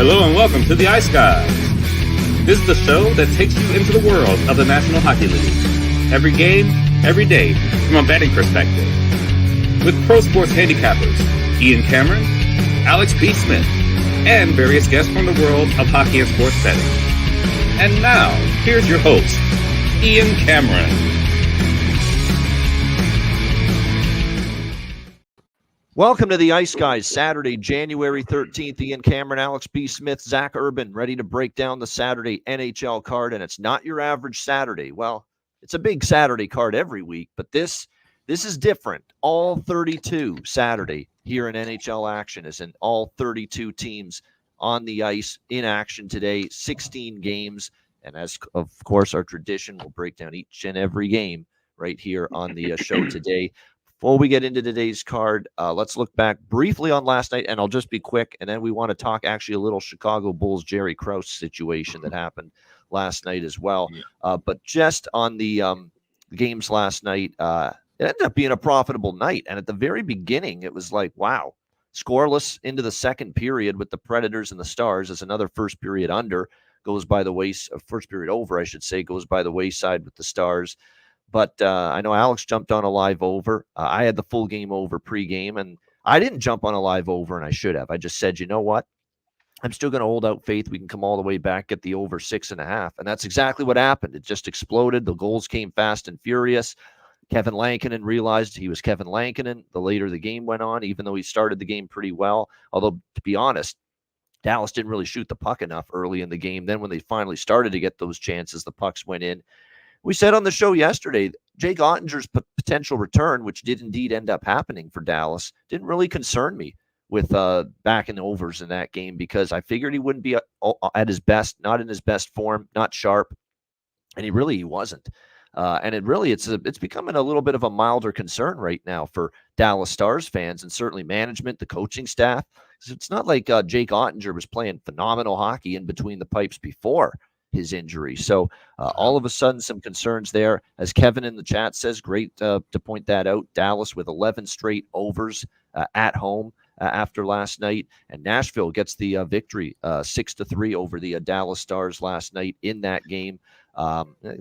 Hello and welcome to the Ice Guys. This is the show that takes you into the world of the National Hockey League. Every game, every day, from a betting perspective. With pro sports handicappers, Ian Cameron, Alex B. Smith, and various guests from the world of hockey and sports betting. And now, here's your host, Ian Cameron. Welcome to the Ice Guys, Saturday, January 13th. Ian Cameron, Alex B. Smith, Zach Urban, ready to break down the Saturday NHL card, and it's not your average Saturday. Well, it's a big Saturday card every week, but this is different. All 32 Saturday here in NHL action is in all 32 teams on the ice in action today, 16 games, and as, of course, our tradition, we'll break down each and every game right here on the show today. Before we get into today's card, let's look back briefly on last night, and I'll just be quick, and then we want to talk actually a little Chicago Bulls Jerry Krause situation that happened last night as well. But just on the games last night, it ended up being a profitable night, and at the very beginning, it was like, wow, scoreless into the second period with the Predators and the Stars as another first period under goes by the wayside, first period over, I should say, goes by the wayside with the Stars. But I know Alex jumped on a live over. I had the full game over pregame, and I didn't jump on a live over, and I should have. I just said, you know what? I'm still going to hold out faith. We can come all the way back, get the over 6.5. And that's exactly what happened. It just exploded. The goals came fast and furious. Kevin Lankinen realized he was Kevin Lankinen the later the game went on, even though he started the game pretty well. Although, to be honest, Dallas didn't really shoot the puck enough early in the game. Then when they finally started to get those chances, the pucks went in. We said on the show yesterday, Jake Ottinger's potential return, which did indeed end up happening for Dallas, didn't really concern me with backing overs in that game because I figured he wouldn't be at his best, not in his best form, not sharp, and he wasn't. And it's becoming a little bit of a milder concern right now for Dallas Stars fans and certainly management, the coaching staff. It's not like Jake Ottinger was playing phenomenal hockey in between the pipes before his injury. So all of a sudden, some concerns there. As Kevin in the chat says, great to point that out. Dallas with 11 straight overs at home after last night. And Nashville gets the victory 6-3 over the Dallas Stars last night in that game.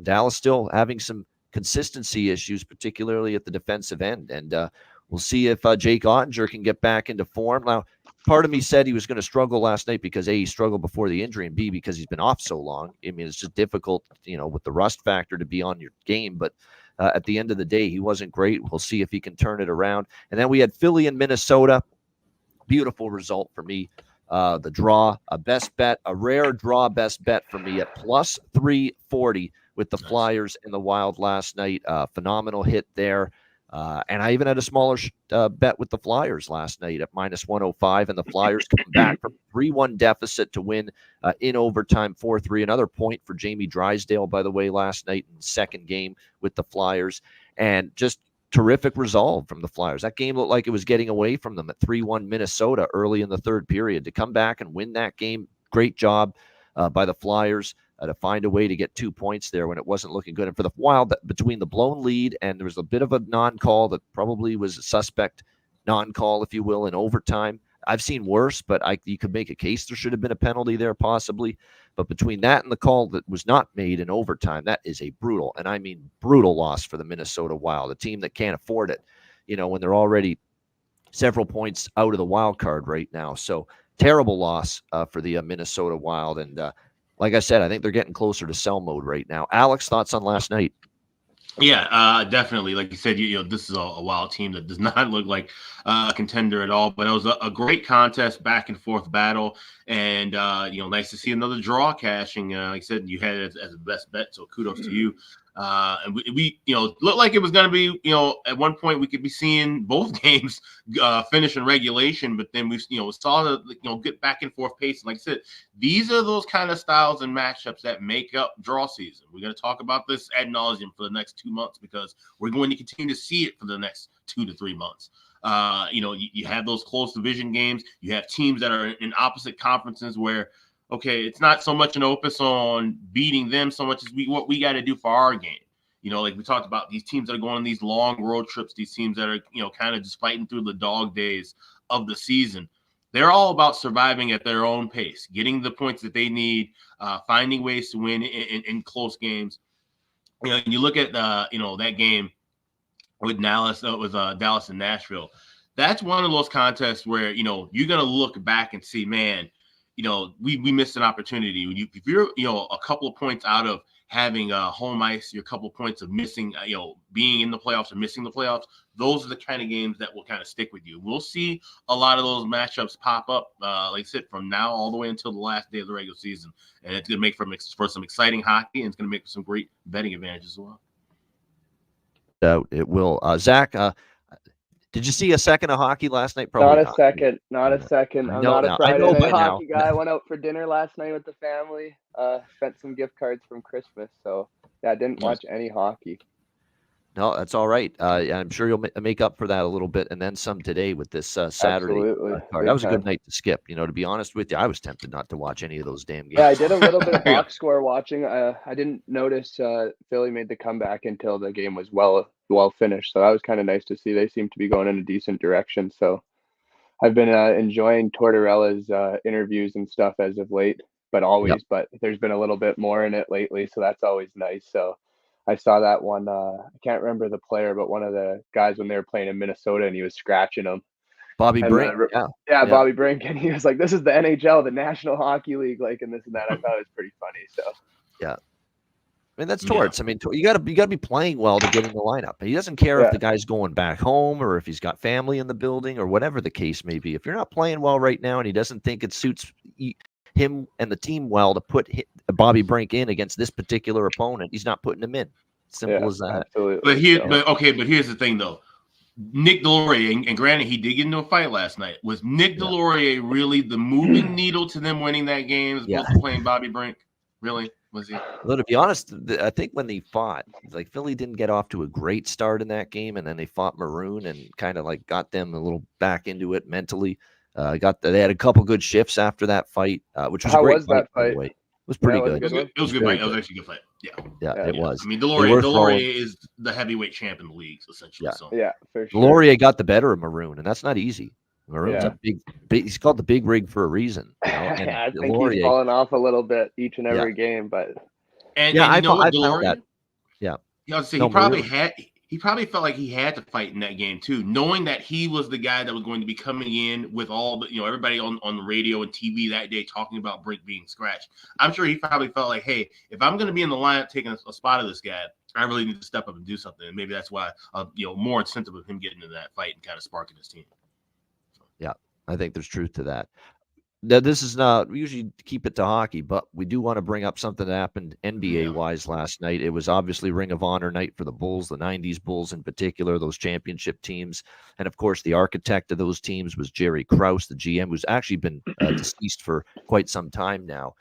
Dallas still having some consistency issues, particularly at the defensive end. And we'll see if Jake Ottinger can get back into form. Now, part of me said he was going to struggle last night because A, he struggled before the injury, and B, because he's been off so long. I mean, it's just difficult, with the rust factor to be on your game. But at the end of the day, he wasn't great. We'll see if he can turn it around. And then we had Philly and Minnesota. Beautiful result for me. The draw, a best bet, a rare draw best bet for me at plus 340 with the Flyers and the Wild last night. Phenomenal hit there. And I even had a smaller bet with the Flyers last night at minus 105, and the Flyers come back from 3-1 deficit to win in overtime 4-3. Another point for Jamie Drysdale, by the way, last night in the second game with the Flyers. And just terrific resolve from the Flyers. That game looked like it was getting away from them at 3-1 Minnesota early in the third period. To come back and win that game, great job by the Flyers. To find a way to get 2 points there when it wasn't looking good. And for the Wild, between the blown lead and there was a bit of a non-call that probably was a suspect non-call, if you will, in overtime. I've seen worse, but you could make a case there should have been a penalty there possibly. But between that and the call that was not made in overtime, that is a brutal, and I mean brutal loss for the Minnesota Wild, a team that can't afford it, when they're already several points out of the wild card right now. So terrible loss for the Minnesota Wild. And like I said, I think they're getting closer to sell mode right now. Alex, thoughts on last night? Yeah, definitely. Like you said, this is a Wild team that does not look like a contender at all. But it was a great contest, back and forth battle, and nice to see another draw cashing. Like I said, you had it as a best bet, so kudos to you. And we looked like it was going to be, at one point we could be seeing both games finish in regulation, but then we saw the, get back and forth pace. And like I said, these are those kind of styles and matchups that make up draw season. We're going to talk about this ad nauseum for the next 2 months because we're going to continue to see it for the next 2 to 3 months. You have those close division games. You have teams that are in opposite conferences where, okay, it's not so much an opus on beating them so much as what we got to do for our game. Like we talked about, these teams that are going on these long road trips, these teams that are, kind of just fighting through the dog days of the season. They're all about surviving at their own pace, getting the points that they need, finding ways to win in close games. And you look at that game with Dallas, Dallas and Nashville. That's one of those contests where you're gonna look back and see, man, we missed an opportunity. If you're a couple of points out of having home ice, you're a couple of points of missing, being in the playoffs or missing the playoffs. Those are the kind of games that will kind of stick with you. We'll see a lot of those matchups pop up, like I said, from now all the way until the last day of the regular season, and it's gonna make for some exciting hockey, and it's gonna make for some great betting advantages as well. It will. Zach, did you see a second of hockey last night? Probably not a second. Not a second. I'm not a Friday night hockey guy. I went out for dinner last night with the family. Spent some gift cards from Christmas. So, yeah, I didn't watch any hockey. No, that's all right. I'm sure you'll make up for that a little bit and then some today with this Saturday card. That was a good night to skip. To be honest with you, I was tempted not to watch any of those damn games. Yeah, I did a little bit of box score watching. I didn't notice Philly made the comeback until the game was well finished. So that was kind of nice to see. They seem to be going in a decent direction. So I've been enjoying Tortorella's interviews and stuff as of late, but there's been a little bit more in it lately. So that's always nice. So I saw that one. I can't remember the player, but one of the guys when they were playing in Minnesota and he was scratching them. Bobby Brink. Yeah, Bobby Brink. And he was like, this is the NHL, the National Hockey League, like, and this and that. I thought it was pretty funny. So, yeah. I mean, that's Torts. Yeah. I mean, you got to be playing well to get in the lineup. He doesn't care if the guy's going back home or if he's got family in the building or whatever the case may be. If you're not playing well right now and he doesn't think it suits him and the team well to put Bobby Brink in against this particular opponent, he's not putting him in. Simple as that. Absolutely. But here's the thing though. Nick Delorier, and granted he did get into a fight last night. Was Nick Delorier really the moving needle to them winning that game as opposed to playing Bobby Brink? Really? Was he? Well, to be honest, I think when they fought, like Philly didn't get off to a great start in that game, and then they fought Maroon and kind of like got them a little back into it mentally. They had a couple good shifts after that fight, which was a great fight, by the way. It was pretty good. It was a good fight. It was actually a good fight. Yeah, it was. I mean, Delorier is the heavyweight champ in the league, essentially. Yeah, so. For sure. Delorier got the better of Maroon, and that's not easy. Maroon's a big. He's called the big rig for a reason. And I think he's fallen off a little bit each and every game, but. I found that. Yeah. He probably felt like he had to fight in that game too, knowing that he was the guy that was going to be coming in with all the, everybody on the radio and TV that day talking about Brink being scratched. I'm sure he probably felt like, hey, if I'm going to be in the lineup taking a spot of this guy, I really need to step up and do something. And maybe that's why, more incentive of him getting into that fight and kind of sparking his team. Yeah, I think there's truth to that. Now, this is not, we usually keep it to hockey, but we do want to bring up something that happened NBA-wise last night. It was obviously Ring of Honor night for the Bulls, the 90s Bulls in particular, those championship teams. And, of course, the architect of those teams was Jerry Krause, the GM, who's actually been deceased for quite some time now.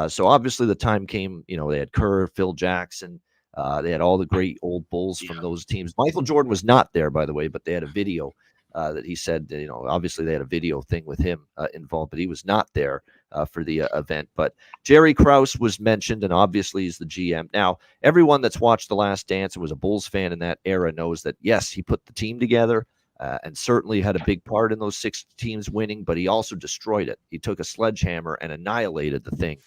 So, obviously, the time came, they had Kerr, Phil Jackson. They had all the great old Bulls from those teams. Michael Jordan was not there, by the way, but they had a video that he said, obviously they had a video thing with him involved, but he was not there for the event. But Jerry Krause was mentioned, and obviously he's the GM. Now, everyone that's watched The Last Dance and was a Bulls fan in that era knows that, yes, he put the team together and certainly had a big part in those 6 teams winning, but he also destroyed it. He took a sledgehammer and annihilated the thing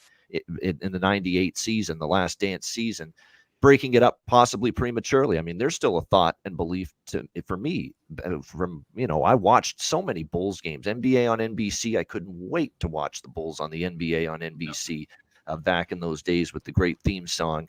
in the 98 season, The Last Dance season, breaking it up possibly prematurely. I mean, there's still a thought and belief for me from, I watched so many Bulls games, NBA on NBC. I couldn't wait to watch the Bulls on the NBA on NBC back in those days with the great theme song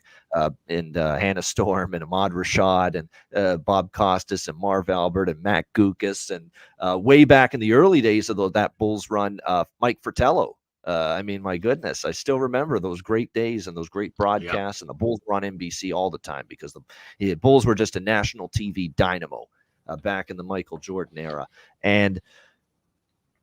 and Hannah Storm and Ahmad Rashad and Bob Costas and Marv Albert and Matt Gukas. And way back in the early days of that Bulls run, Mike Fratello. I mean, my goodness, I still remember those great days and those great broadcasts, and the Bulls were on NBC all the time because the Bulls were just a national TV dynamo back in the Michael Jordan era. And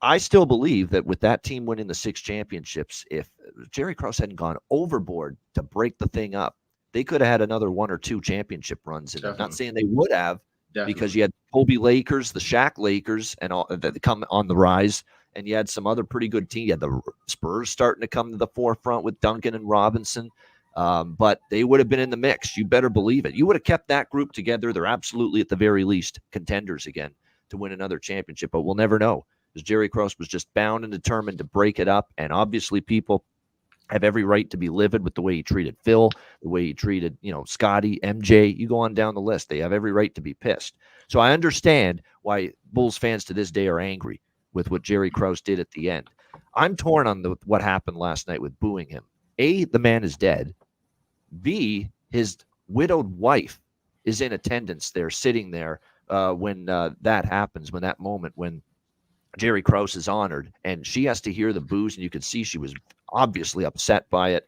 I still believe that with that team winning the 6 championships, if Jerry Krause hadn't gone overboard to break the thing up, they could have had another 1 or 2 championship runs. And I'm not saying they would have, because you had Kobe Lakers, the Shaq Lakers, and all that come on the rise. And you had some other pretty good teams. You had the Spurs starting to come to the forefront with Duncan and Robinson. But they would have been in the mix. You better believe it. You would have kept that group together. They're absolutely, at the very least, contenders again to win another championship. But we'll never know. because Jerry Krause was just bound and determined to break it up. And obviously people have every right to be livid with the way he treated Phil, the way he treated, Scotty, MJ. You go on down the list. They have every right to be pissed. So I understand why Bulls fans to this day are angry with what Jerry Krause did at the end. I'm torn on what happened last night with booing him. A, the man is dead. B, his widowed wife is in attendance there, sitting there when that happens, when that moment, when Jerry Krause is honored, and she has to hear the boos, and you could see she was obviously upset by it,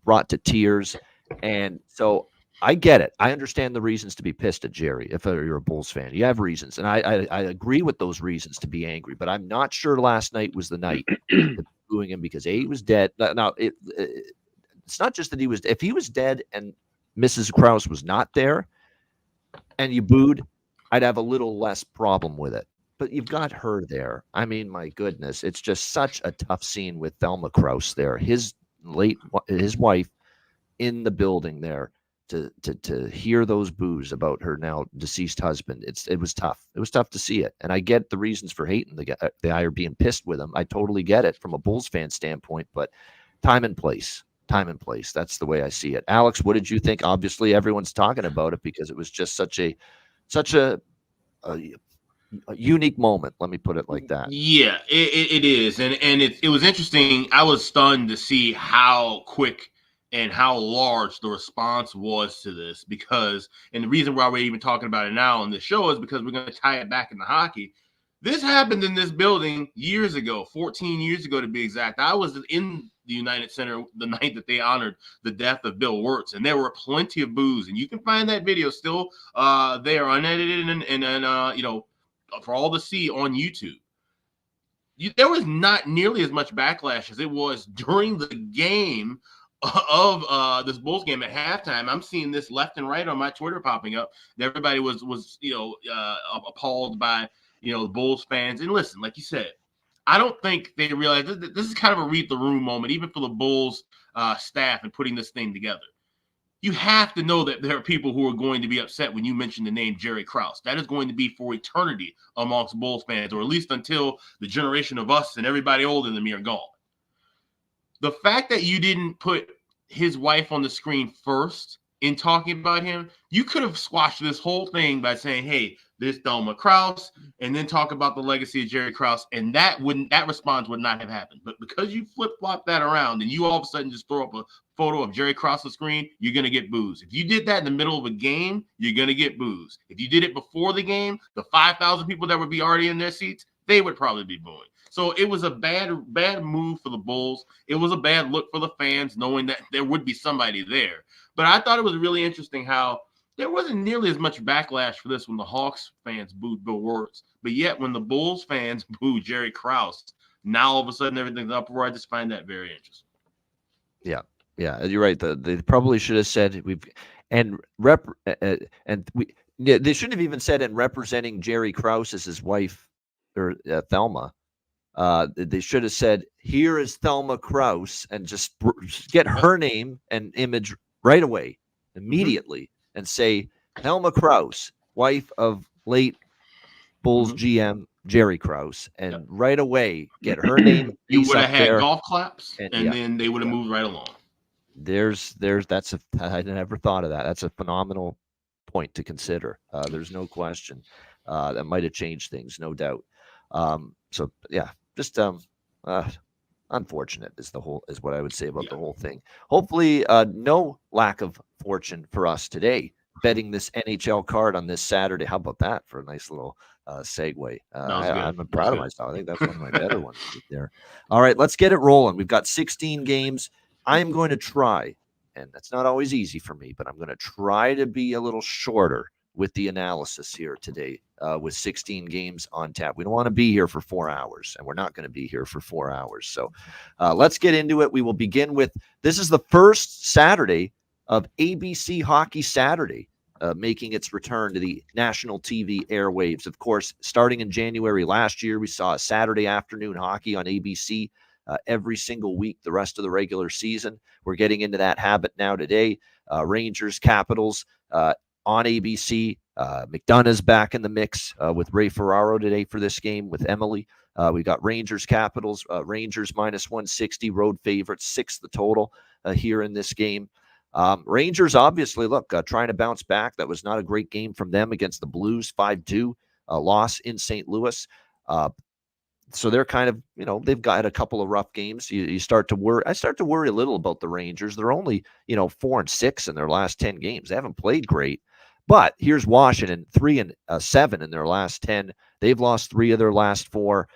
brought to tears. And so I get it. I understand the reasons to be pissed at Jerry. If you're a Bulls fan, you have reasons, and I agree with those reasons to be angry. But I'm not sure last night was the night to booing him because A, he was dead. Now it's not just that he was. If he was dead and Mrs. Krause was not there, and you booed, I'd have a little less problem with it. But you've got her there. I mean, my goodness, it's just such a tough scene with Thelma Krause there. His wife in the building there to hear those boos about her now deceased husband. It was tough. It was tough to see it. And I get the reasons for hating the guy or being pissed with him. I totally get it from a Bulls fan standpoint, but time and place. That's the way I see it. Alex, what did you think? Obviously, everyone's talking about it because it was just such a unique moment. Let me put it like that. Yeah, it is, and it was interesting. I was stunned to see how quick and how large the response was to this, because, and the reason why we're even talking about it now on the show is because we're going to tie it back into hockey. This happened in this building years ago, 14 years ago to be exact. I was in the United Center the night that they honored the death of Bill Wirtz, and there were plenty of boos, and you can find that video still there unedited and for all to see on YouTube. There was not nearly as much backlash as it was during the game of this Bulls game at halftime. I'm seeing this left and right on my Twitter popping up. Everybody was appalled by the Bulls fans. And listen, like you said, I don't think they realize this is kind of a read the room moment, even for the Bulls staff and putting this thing together. You have to know that there are people who are going to be upset when you mention the name Jerry Krause. That is going to be for eternity amongst Bulls fans, or at least until the generation of us and everybody older than me are gone. The fact that you didn't put his wife on the screen first in talking about him, you could have squashed this whole thing by saying, hey, this Thelma Krause, and then talk about the legacy of Jerry Krause, and that response would not have happened. But because you flip-flop that around and you all of a sudden just throw up a photo of Jerry Krause on the screen, you're going to get boos. If you did that in the middle of a game, you're going to get boos. If you did it before the game, the 5,000 people that would be already in their seats, they would probably be booing. So it was a bad move for the Bulls. It was a bad look for the fans, knowing that there would be somebody there. But I thought it was really interesting how there wasn't nearly as much backlash for this when the Hawks fans booed Bill Wirtz. But yet when the Bulls fans booed Jerry Krause, now all of a sudden everything's uproar. I just find that very interesting. Yeah, you're right. They probably should have said they shouldn't have even said and representing Jerry Krause as his wife or Thelma. They should have said, here is Thelma Krause, and just get her name and image right away, immediately, and say Thelma Krause, wife of late Bulls GM Jerry Krause, and right away get her name. You would have had golf claps, and then they would have moved right along. I never thought of that. That's a phenomenal point to consider. There's no question that might have changed things, no doubt. So yeah, just unfortunate is what I would say about the whole thing. Hopefully, no lack of fortune for us today betting this NHL card on this Saturday. How about that for a nice little segue? I'm proud of myself. I think that's one of my better ones there. All right, let's get it rolling. We've got 16 games. I am going to try, and that's not always easy for me, but I'm going to try to be a little shorter with the analysis here today with 16 games on tap. We don't want to be here for 4 hours, and we're not going to be here for 4 hours. So let's get into it. We will begin with, this is the first Saturday of ABC Hockey Saturday, making its return to the national TV airwaves. Of course, starting in January last year, we saw a Saturday afternoon hockey on ABC every single week the rest of the regular season. We're getting into that habit now today. Rangers, Capitals on ABC McDonough's back in the mix with Ray Ferraro today for this game with Emily. We got Rangers Capitals, Rangers minus 160, road favorites, 6 the total here in this game. Rangers, obviously, look, trying to bounce back. That was not a great game from them against the Blues, 5-2 loss in St. Louis. So they're kind of, they've got a couple of rough games. You start to worry. I start to worry a little about the Rangers. They're only, 4-6 in their last 10 games. They haven't played great. But here's Washington, 3-7 in their last 10. They've lost 3 of their last 4.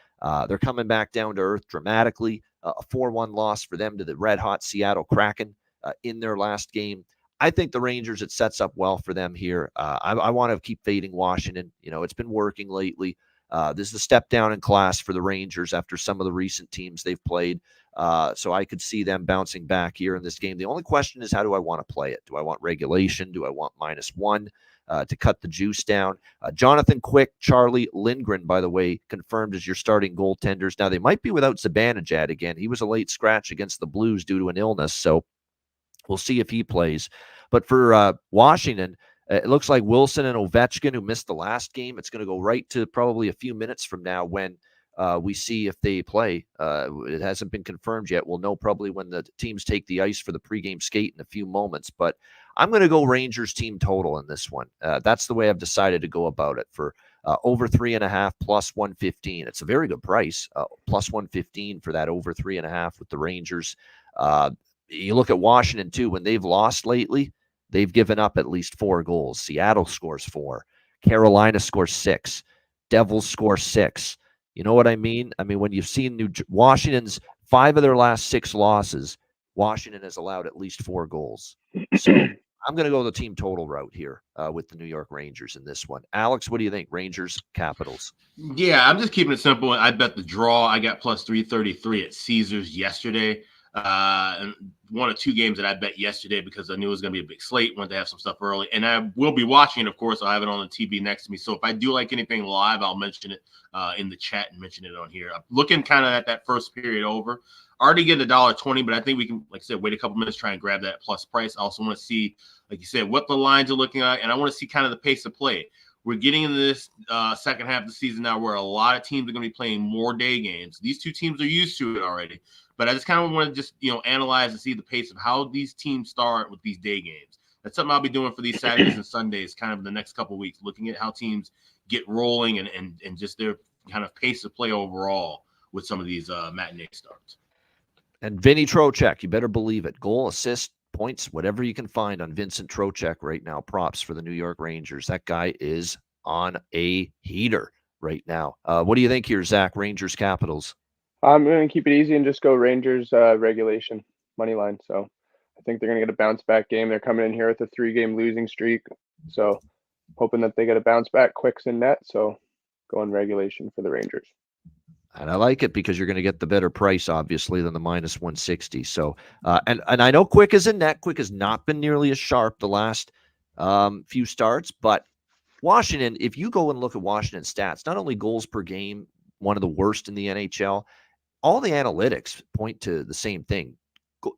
They're coming back down to earth dramatically. A 4-1 loss for them to the red-hot Seattle Kraken in their last game. I think the Rangers, it sets up well for them here. I want to keep fading Washington. It's been working lately. This is a step down in class for the Rangers after some of the recent teams they've played. So I could see them bouncing back here in this game. The only question is, how do I want to play it? Do I want regulation? Do I want -1 to cut the juice down? Jonathan Quick, Charlie Lindgren, by the way, confirmed as your starting goaltenders. Now, they might be without Zibanejad again. He was a late scratch against the Blues due to an illness, so we'll see if he plays. But for Washington, it looks like Wilson and Ovechkin, who missed the last game, it's going to go right to probably a few minutes from now when we see if they play. It hasn't been confirmed yet. We'll know probably when the teams take the ice for the pregame skate in a few moments. But I'm going to go Rangers team total in this one. That's the way I've decided to go about it for over 3.5 plus 115. It's a very good price, plus 115 for that over 3.5 with the Rangers. You look at Washington, too, when they've lost lately, they've given up at least 4 goals. Seattle scores 4. Carolina scores 6. Devils score 6. You know what I mean? I mean, when you've seen Washington's 5 of their last 6 losses, Washington has allowed at least 4 goals. So I'm going to go the team total route here with the New York Rangers in this one. Alex, what do you think? Rangers, Capitals? Yeah, I'm just keeping it simple. I bet the draw. I got plus 333 at Caesars yesterday. And 1 or 2 games that I bet yesterday because I knew it was going to be a big slate. Wanted to have some stuff early, and I will be watching it. Of course, I have it on the TV next to me. So if I do like anything live, I'll mention it in the chat and mention it on here. I'm looking kind of at that first period over. Already getting $1.20, but I think we can, like I said, wait a couple minutes, try and grab that plus price. I also want to see, like you said, what the lines are looking like, and I want to see kind of the pace of play. We're getting into this second half of the season now where a lot of teams are going to be playing more day games. These 2 teams are used to it already. But I just kind of want to just, analyze and see the pace of how these teams start with these day games. That's something I'll be doing for these Saturdays and Sundays kind of in the next couple of weeks, looking at how teams get rolling and just their kind of pace of play overall with some of these matinee starts. And Vinny Trocheck, you better believe it. Goal, assist, points, whatever you can find on Vincent Trocheck right now. Props for the New York Rangers. That guy is on a heater right now. What do you think here, Zach? Rangers, Capitals? I'm going to keep it easy and just go Rangers regulation money line. So I think they're going to get a bounce back game. They're coming in here with a 3-game losing streak. So hoping that they get a bounce back. Quick's in net. So going regulation for the Rangers. And I like it because you're going to get the better price, obviously, than the minus 160. So, and I know Quick is in net. Quick has not been nearly as sharp the last few starts. But Washington, if you go and look at Washington stats, not only goals per game, one of the worst in the NHL, all the analytics point to the same thing.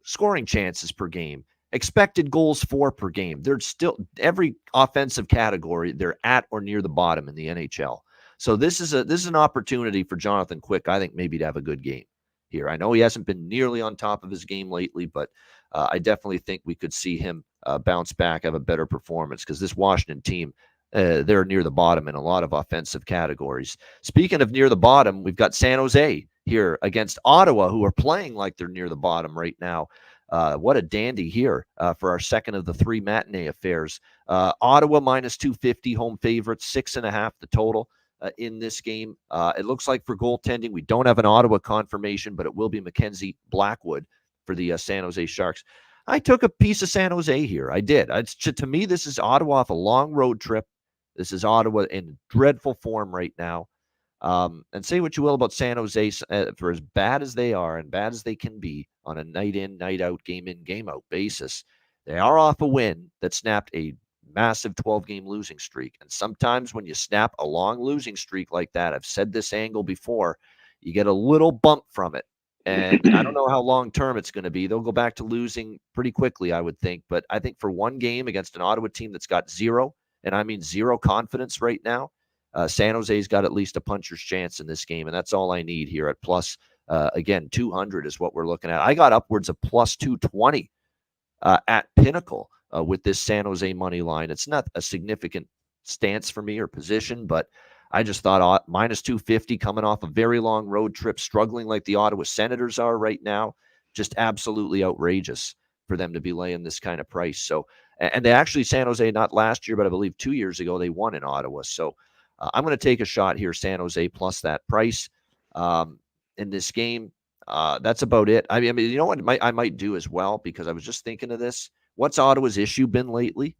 Scoring chances per game, expected goals for per game. They're still, every offensive category, they're at or near the bottom in the NHL. So this is an opportunity for Jonathan Quick, I think, maybe to have a good game here. I know he hasn't been nearly on top of his game lately, but I definitely think we could see him bounce back, have a better performance, because this Washington team, they're near the bottom in a lot of offensive categories. Speaking of near the bottom, we've got San Jose here against Ottawa, who are playing like they're near the bottom right now. What a dandy here for our second of the 3 matinee affairs. Ottawa minus 250, home favorites, 6.5 the total in this game. It looks like for goaltending, we don't have an Ottawa confirmation, but it will be Mackenzie Blackwood for the San Jose Sharks. I took a piece of San Jose here. I did. To me, this is Ottawa off a long road trip. This is Ottawa in dreadful form right now. And say what you will about San Jose, for as bad as they are and bad as they can be on a night in, night out, game in, game out basis, they are off a win that snapped a massive 12-game losing streak. And sometimes when you snap a long losing streak like that, I've said this angle before, you get a little bump from it. And I don't know how long-term it's going to be. They'll go back to losing pretty quickly, I would think. But I think for one game against an Ottawa team that's got 0 and I mean zero confidence right now, San Jose's got at least a puncher's chance in this game, and that's all I need here at plus, again, 200 is what we're looking at. I got upwards of plus 220 at Pinnacle with this San Jose money line. It's not a significant stance for me or position, but I just thought minus 250 coming off a very long road trip, struggling like the Ottawa Senators are right now, just absolutely outrageous for them to be laying this kind of price. So, and they actually, San Jose, not last year, but I believe 2 years ago, they won in Ottawa. So I'm going to take a shot here, San Jose plus that price in this game. That's about it. I mean, you know what I might do as well, because I was just thinking of this. What's Ottawa's issue been lately?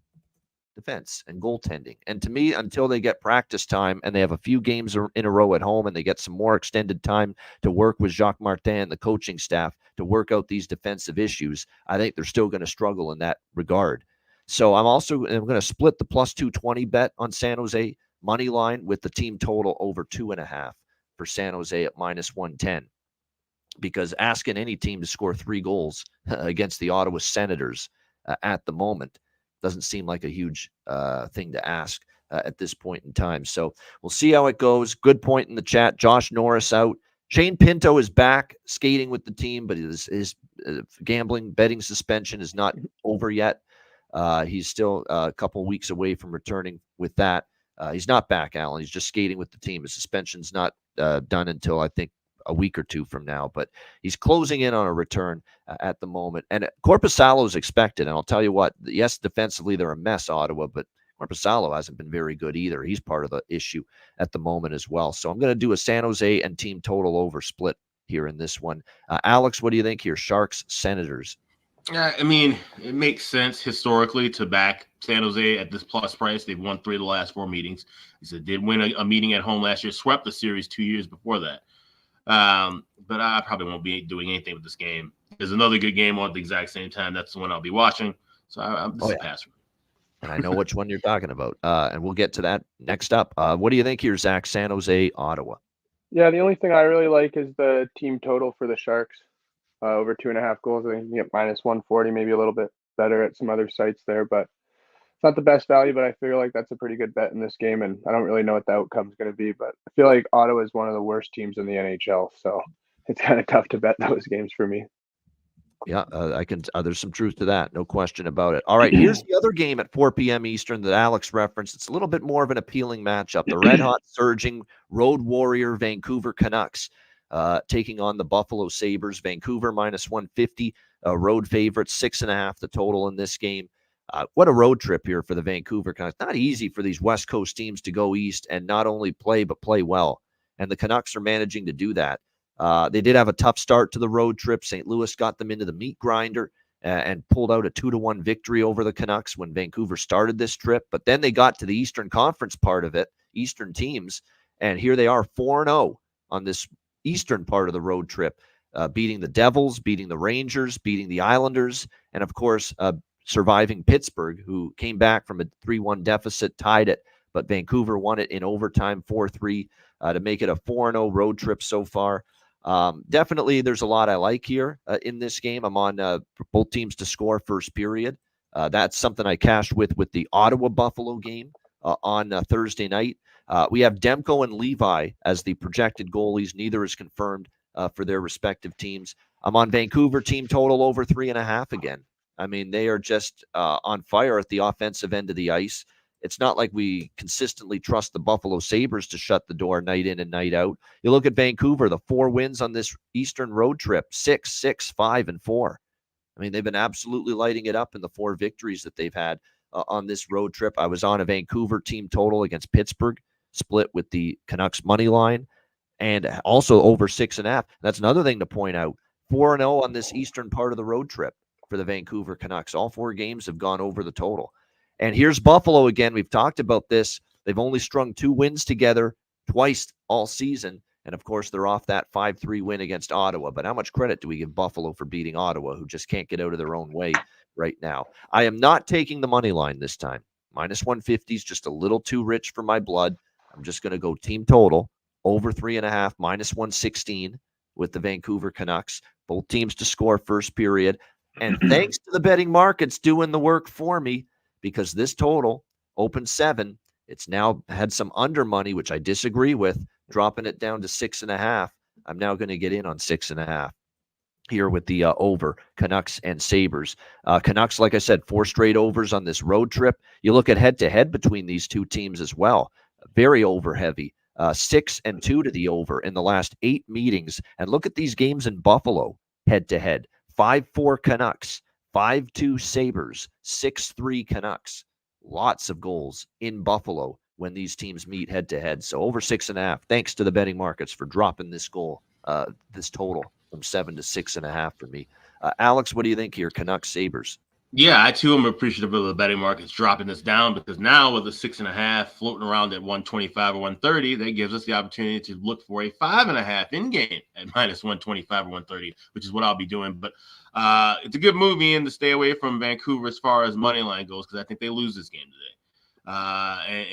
Defense and goaltending. And to me, until they get practice time and they have a few games in a row at home and they get some more extended time to work with Jacques Martin and the coaching staff to work out these defensive issues, I think they're still going to struggle in that regard. So I'm going to split the plus 220 bet on San Jose money line with the team total over 2.5 for San Jose at minus 110. Because asking any team to score 3 goals against the Ottawa Senators at the moment doesn't seem like a huge thing to ask at this point in time. So we'll see how it goes. Good point in the chat. Josh Norris out. Shane Pinto is back skating with the team, but his gambling betting suspension is not over yet. He's still a couple weeks away from returning with that. He's not back, Alan. He's just skating with the team. His suspension's not done until, I think, a week or two from now, but he's closing in on a return at the moment. And Korpisalo is expected. And I'll tell you what, yes, defensively, they're a mess, Ottawa, but Korpisalo hasn't been very good either. He's part of the issue at the moment as well. So I'm going to do a San Jose and team total over split here in this one. Alex, what do you think here? Sharks, Senators. Yeah, I mean, it makes sense historically to back San Jose at this plus price. They've won 3 of the last 4 meetings. They did win a meeting at home last year, swept the series 2 years before that. But I probably won't be doing anything with this game. There's another good game on at the exact same time. That's the one I'll be watching. So I'm just a passer. And I know which one you're talking about. And we'll get to that next up. What do you think here, Zach? San Jose, Ottawa. Yeah, the only thing I really like is the team total for the Sharks. Over 2.5 goals. I think you can get minus 140, maybe a little bit better at some other sites there, but it's not the best value, but I feel like that's a pretty good bet in this game. And I don't really know what the outcome is going to be, but I feel like Ottawa is one of the worst teams in the NHL. So it's kind of tough to bet those games for me. Yeah, there's some truth to that. No question about it. All right, here's the other game at 4 p.m. Eastern that Alex referenced. It's a little bit more of an appealing matchup. The red hot surging road warrior Vancouver Canucks taking on the Buffalo Sabres. Vancouver minus 150, road favorites, 6.5 the total in this game. What a road trip here for the Vancouver Canucks. Not easy for these West Coast teams to go east and not only play, but play well. And the Canucks are managing to do that. They did have a tough start to the road trip. St. Louis got them into the meat grinder and pulled out a 2-1 victory over the Canucks when Vancouver started this trip. But then they got to the Eastern Conference part of it, Eastern teams, and here they are 4-0 on this Eastern part of the road trip, beating the Devils, beating the Rangers, beating the Islanders, and of course, surviving Pittsburgh, who came back from a 3-1 deficit, tied it, but Vancouver won it in overtime 4-3 to make it a 4-0 road trip so far. Definitely, there's a lot I like here in this game. I'm on both teams to score first period. That's something I cashed with the Ottawa-Buffalo game on Thursday night. We have Demko and Levi as the projected goalies. Neither is confirmed for their respective teams. I'm on Vancouver team total over 3.5 again. I mean, they are just on fire at the offensive end of the ice. It's not like we consistently trust the Buffalo Sabres to shut the door night in and night out. You look at Vancouver, the 4 wins on this Eastern road trip, 6, 5, and 4. I mean, they've been absolutely lighting it up in the 4 victories that they've had on this road trip. I was on a Vancouver team total against Pittsburgh, split with the Canucks money line, and also over 6.5. That's another thing to point out. 4-0 on this Eastern part of the road trip for the Vancouver Canucks. All 4 games have gone over the total. And here's Buffalo again. We've talked about this. They've only strung 2 wins together twice all season. And, of course, they're off that 5-3 win against Ottawa. But how much credit do we give Buffalo for beating Ottawa, who just can't get out of their own way right now? I am not taking the money line this time. Minus 150 is just a little too rich for my blood. I'm just going to go team total, over 3.5, minus 116 with the Vancouver Canucks. Both teams to score first period. And thanks to the betting markets doing the work for me, because this total opened 7. It's now had some under money, which I disagree with, dropping it down to 6.5. I'm now going to get in on 6.5 here with the over Canucks and Sabres. Canucks, like I said, 4 straight overs on this road trip. You look at head-to-head between these two teams as well. Very over-heavy. 6-2 to the over in the last 8 meetings. And look at these games in Buffalo head-to-head. 5-4 Canucks, 5-2 Sabres, 6-3 Canucks. Lots of goals in Buffalo when these teams meet head-to-head. So over 6.5. Thanks to the betting markets for dropping this goal, this total from 7 to 6.5 for me. Alex, what do you think here? Canucks, Sabres. Yeah, I too am appreciative of the betting markets dropping this down, because now with the 6.5 floating around at 125 or 130, that gives us the opportunity to look for a 5.5 in game at minus 125 or 130, which is what I'll be doing. But it's a good move, Ian, to stay away from Vancouver as far as money line goes, because I think they lose this game today.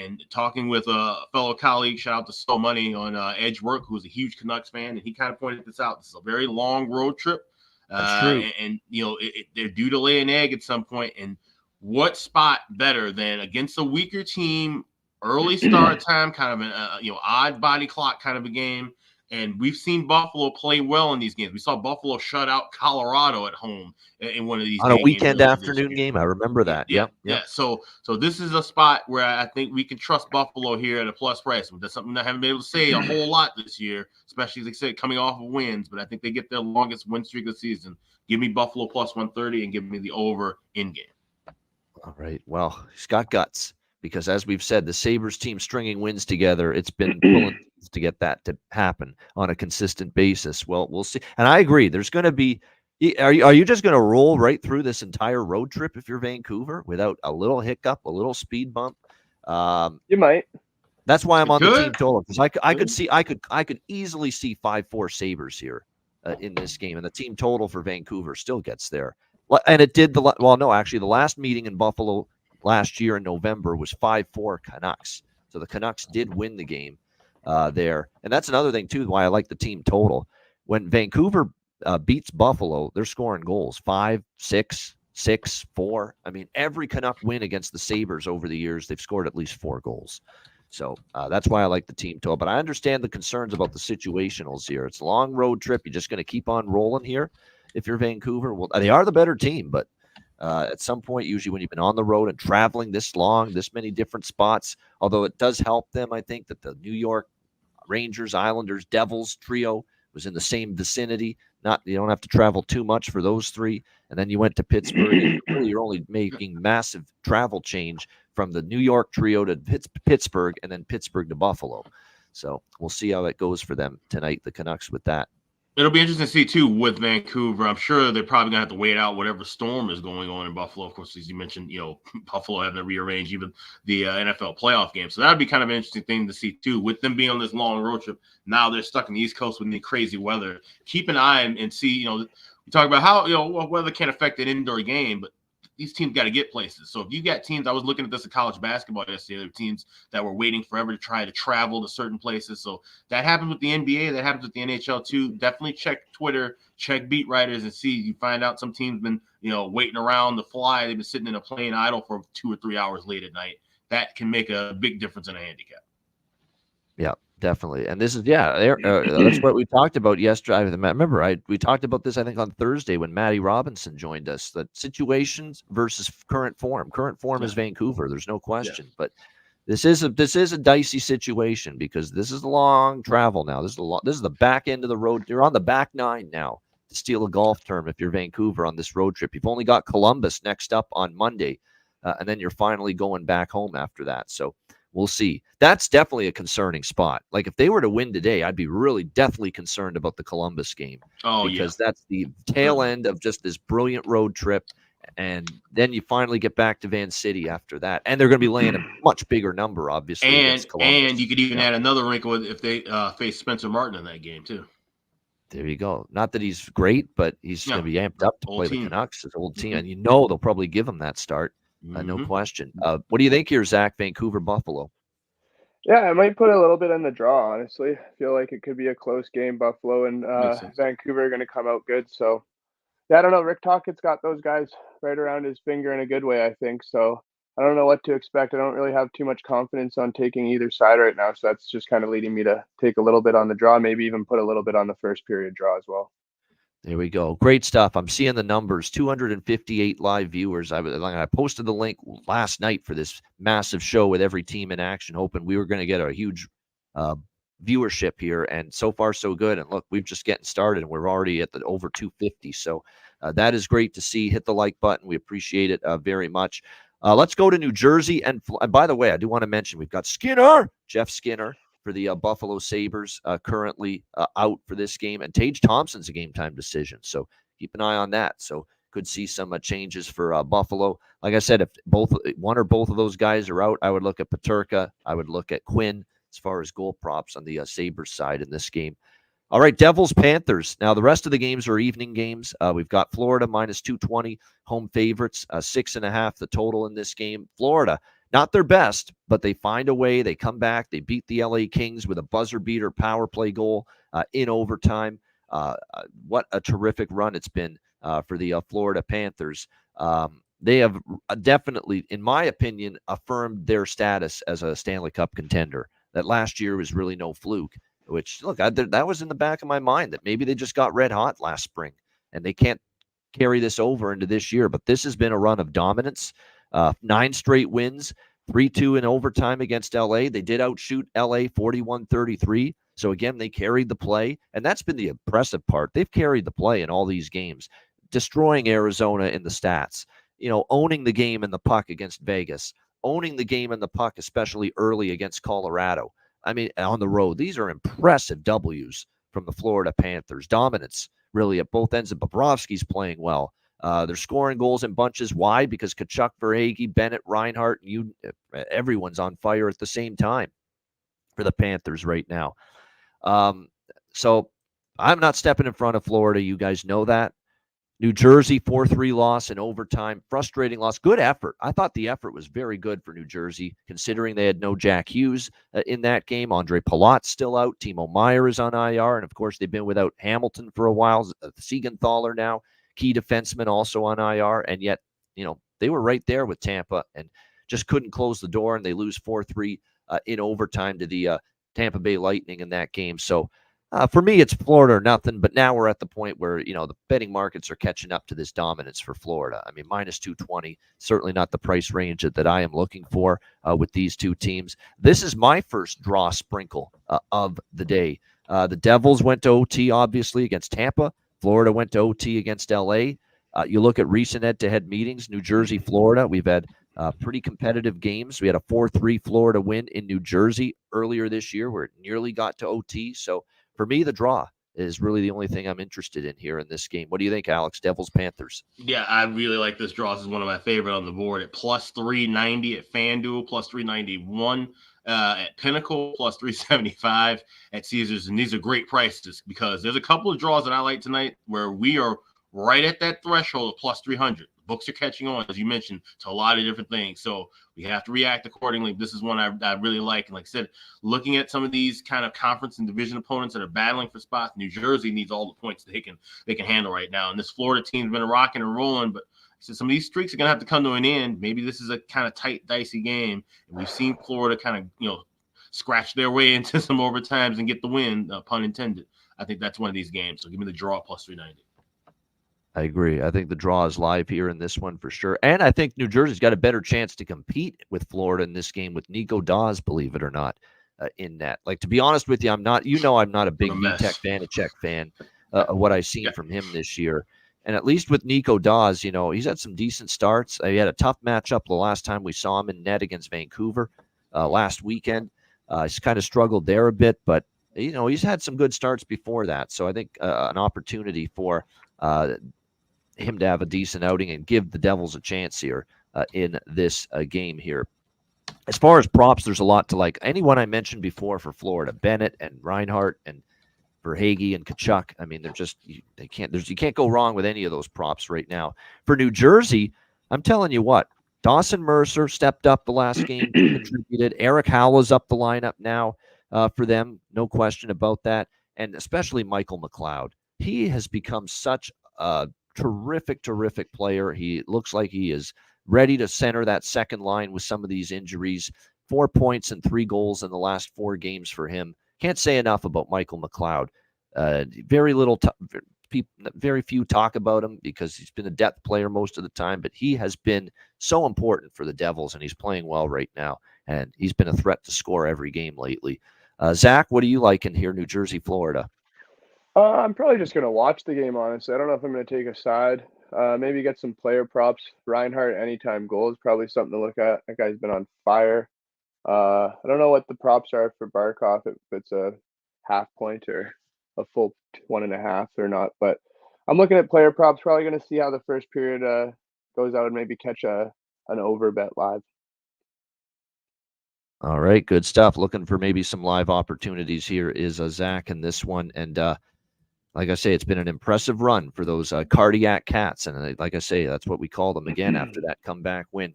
And talking with a fellow colleague, shout out to So Money on Edge Work, who's a huge Canucks fan, and he kind of pointed this out. This is a very long road trip. And you know, they're due to lay an egg at some point. And what spot better than against a weaker team, early start time, kind of an odd body clock kind of a game. And we've seen Buffalo play well in these games. We saw Buffalo shut out Colorado at home in one of these on a weekend afternoon game. I remember that. Yeah. So this is a spot where I think we can trust Buffalo here at a plus price. That's something I haven't been able to say a whole lot this year, especially, as I said, coming off of wins. But I think they get their longest win streak of the season. Give me Buffalo plus 130 and give me the over in game. All right. Well, he's got guts, because as we've said, the Sabres team stringing wins together, it's been pulling to get that to happen on a consistent basis. Well, we'll see. And I agree. There's going to be – are you just going to roll right through this entire road trip if you're Vancouver without a little hiccup, a little speed bump? You might. That's why I'm on the team total, because I could easily see 5-4 Sabres here in this game, and the team total for Vancouver still gets there. And it did the last meeting in Buffalo last year in November was 5-4 Canucks. So the Canucks did win the game there. And that's another thing, too, why I like the team total. When Vancouver beats Buffalo, they're scoring goals 5, 6, 6, 4. I mean, every Canuck win against the Sabres over the years, they've scored at least 4 goals. So that's why I like the team total. But I understand the concerns about the situationals here. It's a long road trip. You're just going to keep on rolling here if you're Vancouver. Well, they are the better team, but at some point, usually when you've been on the road and traveling this long, this many different spots, although it does help them, I think, that the New York Rangers, Islanders, Devils trio was in the same vicinity. You don't have to travel too much for those 3. And then you went to Pittsburgh. And you're only making massive travel change from the New York trio to Pittsburgh, and then Pittsburgh to Buffalo. So we'll see how it goes for them tonight, the Canucks, with that. It'll be interesting to see, too, with Vancouver. I'm sure they're probably going to have to wait out whatever storm is going on in Buffalo. Of course, as you mentioned, Buffalo having to rearrange even the NFL playoff game. So that would be kind of an interesting thing to see, too. With them being on this long road trip, now they're stuck in the East Coast with the crazy weather. Keep an eye and see, we talk about how, weather can affect an indoor game, but these teams got to get places. So if you got teams, I was looking at this in college basketball yesterday, there were teams that were waiting forever to try to travel to certain places. So that happens with the NBA, that happens with the NHL too. Definitely check Twitter, check beat writers, and see. You find out some teams been, waiting around to fly. They've been sitting in a plane idle for 2 or 3 hours late at night. That can make a big difference in a handicap. Yeah, definitely. And this is, that's what we talked about yesterday. I remember we talked about this, I think, on Thursday when Matty Robinson joined us, that situations versus current form. Current form is Vancouver. There's no question. But this is a dicey situation, because this is long travel now. This is the back end of the road. You're on the back 9 now, to steal a golf term, if you're Vancouver on this road trip. You've only got Columbus next up on Monday, and then you're finally going back home after that. So we'll see. That's definitely a concerning spot. Like, if they were to win today, I'd be really deathly concerned about the Columbus game. Because that's the tail end of just this brilliant road trip. And then you finally get back to Van City after that. And they're going to be laying a much bigger number, obviously. And you could even add another wrinkle if they face Spencer Martin in that game, too. There you go. Not that he's great, but he's going to be amped up to play the Canucks, his old team. And they'll probably give him that start. No question. What do you think here, Zach? Vancouver, Buffalo? Yeah, I might put a little bit in the draw, honestly. I feel like it could be a close game. Buffalo and Vancouver are going to come out good. So, yeah, I don't know. Rick Tocchet's got those guys right around his finger in a good way, I think. So I don't know what to expect. I don't really have too much confidence on taking either side right now, so that's just kind of leading me to take a little bit on the draw, maybe even put a little bit on the first period draw as well. There we go. Great stuff. I'm seeing the numbers. 258 live viewers. I posted the link last night for this massive show with every team in action, hoping we were going to get a huge viewership here. And so far, so good. And look, we're just getting started, and we're already at the over 250. So that is great to see. Hit the like button. We appreciate it very much. Let's go to New Jersey. And by the way, I do want to mention we've got Jeff Skinner, for the Buffalo Sabres, currently out for this game. And Tage Thompson's a game-time decision, so keep an eye on that. So could see some changes for Buffalo. Like I said, if one or both of those guys are out, I would look at Peterka. I would look at Quinn as far as goal props on the Sabres side in this game. All right, Devils, Panthers. Now, the rest of the games are evening games. We've got Florida minus 220, home favorites, 6.5 the total in this game. Florida, not their best, but they find a way. They come back. They beat the LA Kings with a buzzer beater power play goal in overtime. What a terrific run it's been for the Florida Panthers. They have definitely, in my opinion, affirmed their status as a Stanley Cup contender. That last year was really no fluke, which, look, that was in the back of my mind that maybe they just got red hot last spring and they can't carry this over into this year. But this has been a run of dominance. 9 straight wins, 3-2 in overtime against LA. They did outshoot LA 41-33. So again, they carried the play, and that's been the impressive part. They've carried the play in all these games, destroying Arizona in the stats, owning the game and the puck against Vegas, owning the game and the puck, especially early against Colorado. I mean, on the road, these are impressive W's from the Florida Panthers. Dominance, really, at both ends. Bobrovsky's playing well. They're scoring goals in bunches. Why? Because Tkachuk, Verhaeghe, Bennett, Reinhart, and everyone's on fire at the same time for the Panthers right now. So I'm not stepping in front of Florida. You guys know that. New Jersey, 4-3 loss in overtime. Frustrating loss. Good effort. I thought the effort was very good for New Jersey, considering they had no Jack Hughes in that game. Andre Palat's still out. Timo Meier is on IR. And, of course, they've been without Hamilton for a while. Siegenthaler now, key defenseman, also on IR. And yet, they were right there with Tampa and just couldn't close the door. And they lose 4-3 in overtime to the Tampa Bay Lightning in that game. So, for me, it's Florida or nothing, but now we're at the point where, the betting markets are catching up to this dominance for Florida. I mean, minus 220, certainly not the price range that I am looking for with these two teams. This is my first draw sprinkle of the day. The Devils went to OT, obviously, against Tampa. Florida went to OT against LA. You look at recent head-to-head meetings, New Jersey, Florida, we've had pretty competitive games. We had a 4-3 Florida win in New Jersey earlier this year where it nearly got to OT. So, for me, the draw is really the only thing I'm interested in here in this game. What do you think, Alex? Devils, Panthers? Yeah, I really like this draw. This is one of my favorite on the board at plus 390 at FanDuel, plus 391 at Pinnacle, plus 375 at Caesars. And these are great prices because there's a couple of draws that I like tonight where we are right at that threshold of plus 300. Books are catching on, as you mentioned, to a lot of different things. So we have to react accordingly. This is one I really like. And like I said, looking at some of these kind of conference and division opponents that are battling for spots, New Jersey needs all the points they can handle right now. And this Florida team's been rocking and rolling, but so some of these streaks are going to have to come to an end. Maybe this is a kind of tight, dicey game. And we've seen Florida kind of, scratch their way into some overtimes and get the win, pun intended. I think that's one of these games. So give me the draw plus 390. I agree. I think the draw is live here in this one for sure. And I think New Jersey's got a better chance to compete with Florida in this game with Nico Dawes, believe it or not, in that. Like, to be honest with you, I'm not a big Vitek Vanacek fan of what I've seen from him this year. And at least with Nico Dawes, he's had some decent starts. He had a tough matchup the last time we saw him in net against Vancouver last weekend. He's kind of struggled there a bit, but, he's had some good starts before that. So I think an opportunity for him to have a decent outing and give the Devils a chance here in this game here. As far as props, there's a lot to like. Anyone I mentioned before for Florida, Bennett and Reinhart and Verhaeghe and Tkachuk. I mean, you can't go wrong with any of those props right now. For New Jersey, I'm telling you what, Dawson Mercer stepped up the last game, contributed. Eric Howell's up the lineup now for them, no question about that. And especially Michael McLeod. He has become such a terrific player. He looks like he is ready to center that second line with some of these injuries. 4 points and 3 goals in the last 4 games for him. Can't say enough about Michael McLeod. Very few talk about him because he's been a depth player most of the time, but he has been so important for the Devils, and he's playing well right now, and he's been a threat to score every game lately. Zach, what do you like in here, New Jersey, Florida? I'm probably just going to watch the game, honestly. I don't know if I'm going to take a side. Maybe get some player props. Reinhardt anytime goal is probably something to look at. That guy's been on fire. I don't know what the props are for Barkov, if it's a half point or a full 1.5 or not. But I'm looking at player props. Probably going to see how the first period goes out and maybe catch an over bet live. All right, good stuff. Looking for maybe some live opportunities here is Zach in this one. And like I say, it's been an impressive run for those cardiac cats. And like I say, that's what we call them again after that comeback win.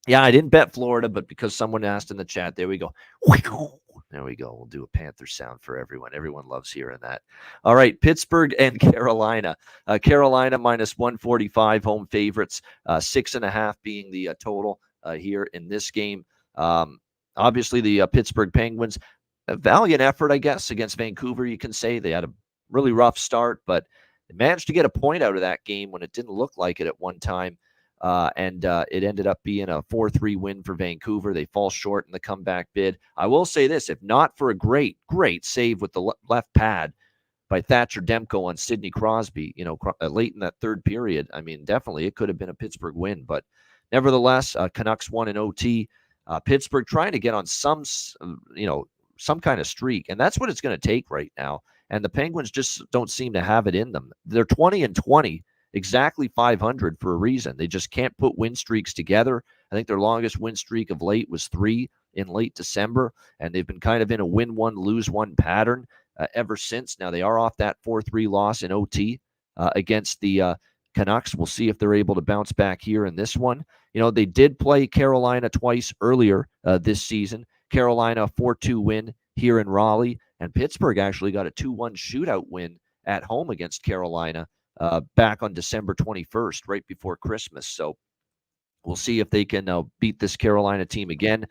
Yeah, I didn't bet Florida, but because someone asked in the chat, there we go. There we go. We'll do a Panther sound for everyone. Everyone loves hearing that. All right, Pittsburgh and Carolina. Carolina minus 145 home favorites, 6.5 being the total here in this game. Obviously, the Pittsburgh Penguins, a valiant effort, I guess, against Vancouver. You can say they had a really rough start, but they managed to get a point out of that game when it didn't look like it at one time. And it ended up being a 4-3 win for Vancouver. They fall short in the comeback bid. I will say this, if not for a great save with the left pad by Thatcher Demko on Sidney Crosby, late in that third period, I mean, definitely it could have been a Pittsburgh win. But nevertheless, Canucks won in OT. Pittsburgh trying to get on some kind of streak, and that's what it's going to take right now. And the Penguins just don't seem to have it in them. They're 20-20. Exactly 500 for a reason. They just can't put win streaks together. I think their longest win streak of late was 3 in late December, and they've been kind of in a win one, lose one pattern ever since. Now they are off that 4-3 loss in OT against the Canucks. We'll see if they're able to bounce back here in this one. They did play Carolina twice earlier this season. Carolina a 4-2 win here in Raleigh, and Pittsburgh actually got a 2-1 shootout win at home against Carolina back on December 21st, right before Christmas. So we'll see if they can beat this Carolina team again.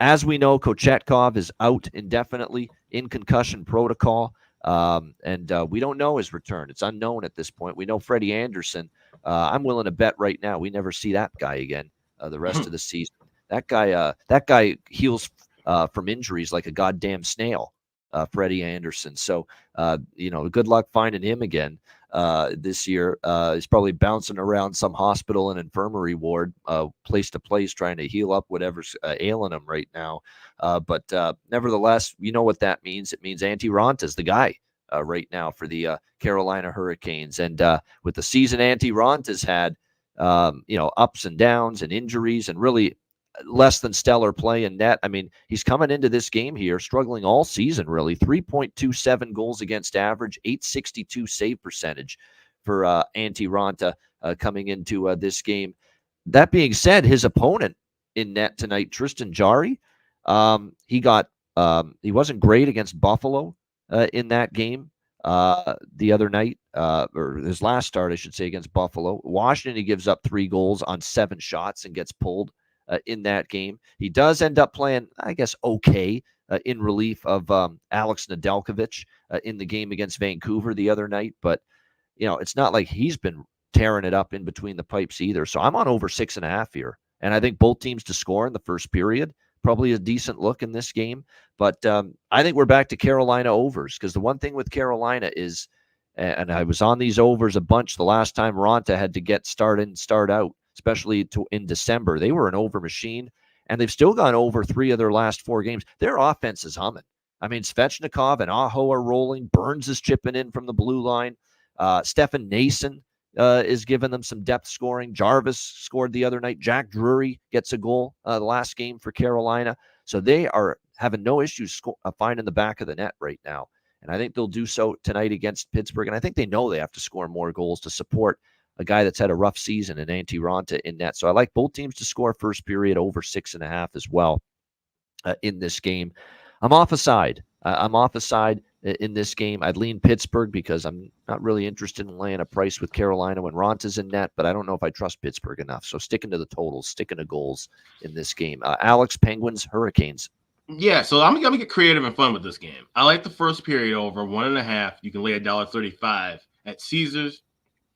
As we know, Kochetkov is out indefinitely in concussion protocol, and we don't know his return. It's unknown at this point. We know Freddie Anderson. I'm willing to bet right now we never see that guy again the rest of the season. That guy heals from injuries like a goddamn snail, Freddie Anderson. So, good luck finding him again this year. He's probably bouncing around some hospital and infirmary ward, place to place, trying to heal up whatever's ailing him right now. But nevertheless, you know what that means. It means Antti Ranta's the guy right now for the Carolina Hurricanes. And with the season Antti Ranta's had, ups and downs and injuries and really less than stellar play in net. I mean, he's coming into this game here struggling all season, really. 3.27 goals against average, .862 save percentage for Antti Ranta coming into this game. That being said, his opponent in net tonight, Tristan Jarry, he wasn't great against Buffalo in that game the other night, or his last start, I should say, against Buffalo. Washington, he gives up 3 goals on 7 shots and gets pulled in that game. He does end up playing, I guess, okay in relief of Alex Nedeljkovic in the game against Vancouver the other night. But, it's not like he's been tearing it up in between the pipes either. So I'm on over 6.5 here. And I think both teams to score in the first period, probably a decent look in this game. But I think we're back to Carolina overs, because the one thing with Carolina is, and I was on these overs a bunch the last time Ranta had to get start in, start out, especially in December. They were an over machine, and they've still gone over 3 of their last 4 games. Their offense is humming. I mean, Svechnikov and Aho are rolling. Burns is chipping in from the blue line. Stefan Nason is giving them some depth scoring. Jarvis scored the other night. Jack Drury gets a goal the last game for Carolina. So they are having no issues finding the back of the net right now. And I think they'll do so tonight against Pittsburgh. And I think they know they have to score more goals to support a guy that's had a rough season in Antti Ranta in net. So I like both teams to score first period over 6.5 as well in this game. I'm off a side. in this game. I'd lean Pittsburgh because I'm not really interested in laying a price with Carolina when Ronta's in net, but I don't know if I trust Pittsburgh enough. So sticking to the totals, sticking to goals in this game. Alex, Penguins, Hurricanes. Yeah, so I'm gonna get creative and fun with this game. I like the first period over 1.5. You can lay $1.35 at Caesars.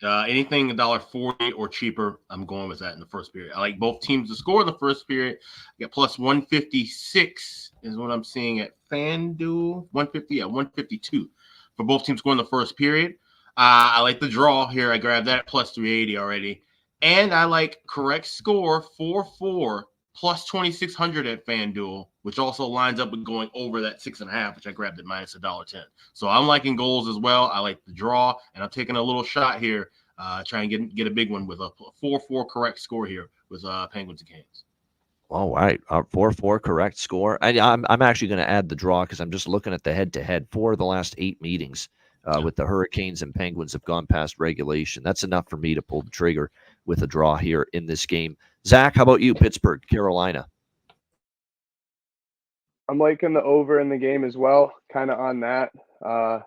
Anything $1.40 or cheaper, I'm going with that in the first period. I like both teams to score in the first period. I got plus 156 is what I'm seeing at FanDuel. 150, yeah, 152 for both teams scoring the first period. I like the draw here. I grabbed that at plus 380 already. And I like correct score 4-4 plus 2,600 at FanDuel, which also lines up with going over that 6.5, which I grabbed at minus $1.10. So I'm liking goals as well. I like the draw, and I'm taking a little shot here, try and get a big one with a 4-4 correct score here with Penguins and Canes. All right, 4-4 correct score. I'm actually going to add the draw because I'm just looking at the head-to-head. 4 of the last 8 meetings with the Hurricanes and Penguins have gone past regulation. That's enough for me to pull the trigger with a draw here in this game. Zach, how about you? Pittsburgh, Carolina. I'm liking the over in the game as well, kind of on that. I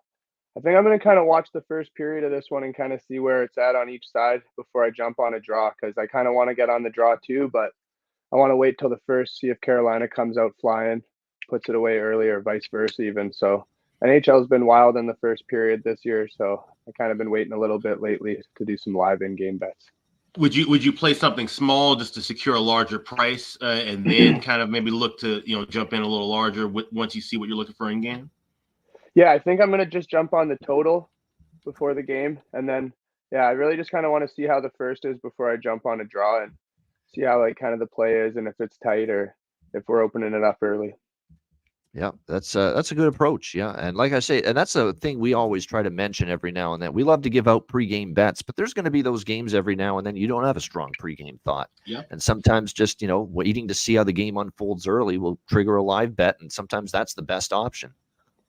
think I'm going to kind of watch the first period of this one and kind of see where it's at on each side before I jump on a draw, because I kind of want to get on the draw too, but I want to wait till the first, see if Carolina comes out flying, puts it away early, or vice versa even. So NHL has been wild in the first period this year, so I kind of been waiting a little bit lately to do some live in-game bets. Would you play something small just to secure a larger price, and then kind of maybe look to jump in a little larger once you see what you're looking for in game? Yeah, I think I'm gonna just jump on the total before the game, and then I really just kind of want to see how the first is before I jump on a draw and see how kind of the play is and if it's tight or if we're opening it up early. Yeah, that's a good approach. Yeah, and like I say, and that's a thing we always try to mention every now and then. We love to give out pregame bets, but there's going to be those games every now and then you don't have a strong pregame thought. Yeah, and sometimes just waiting to see how the game unfolds early will trigger a live bet, and sometimes that's the best option.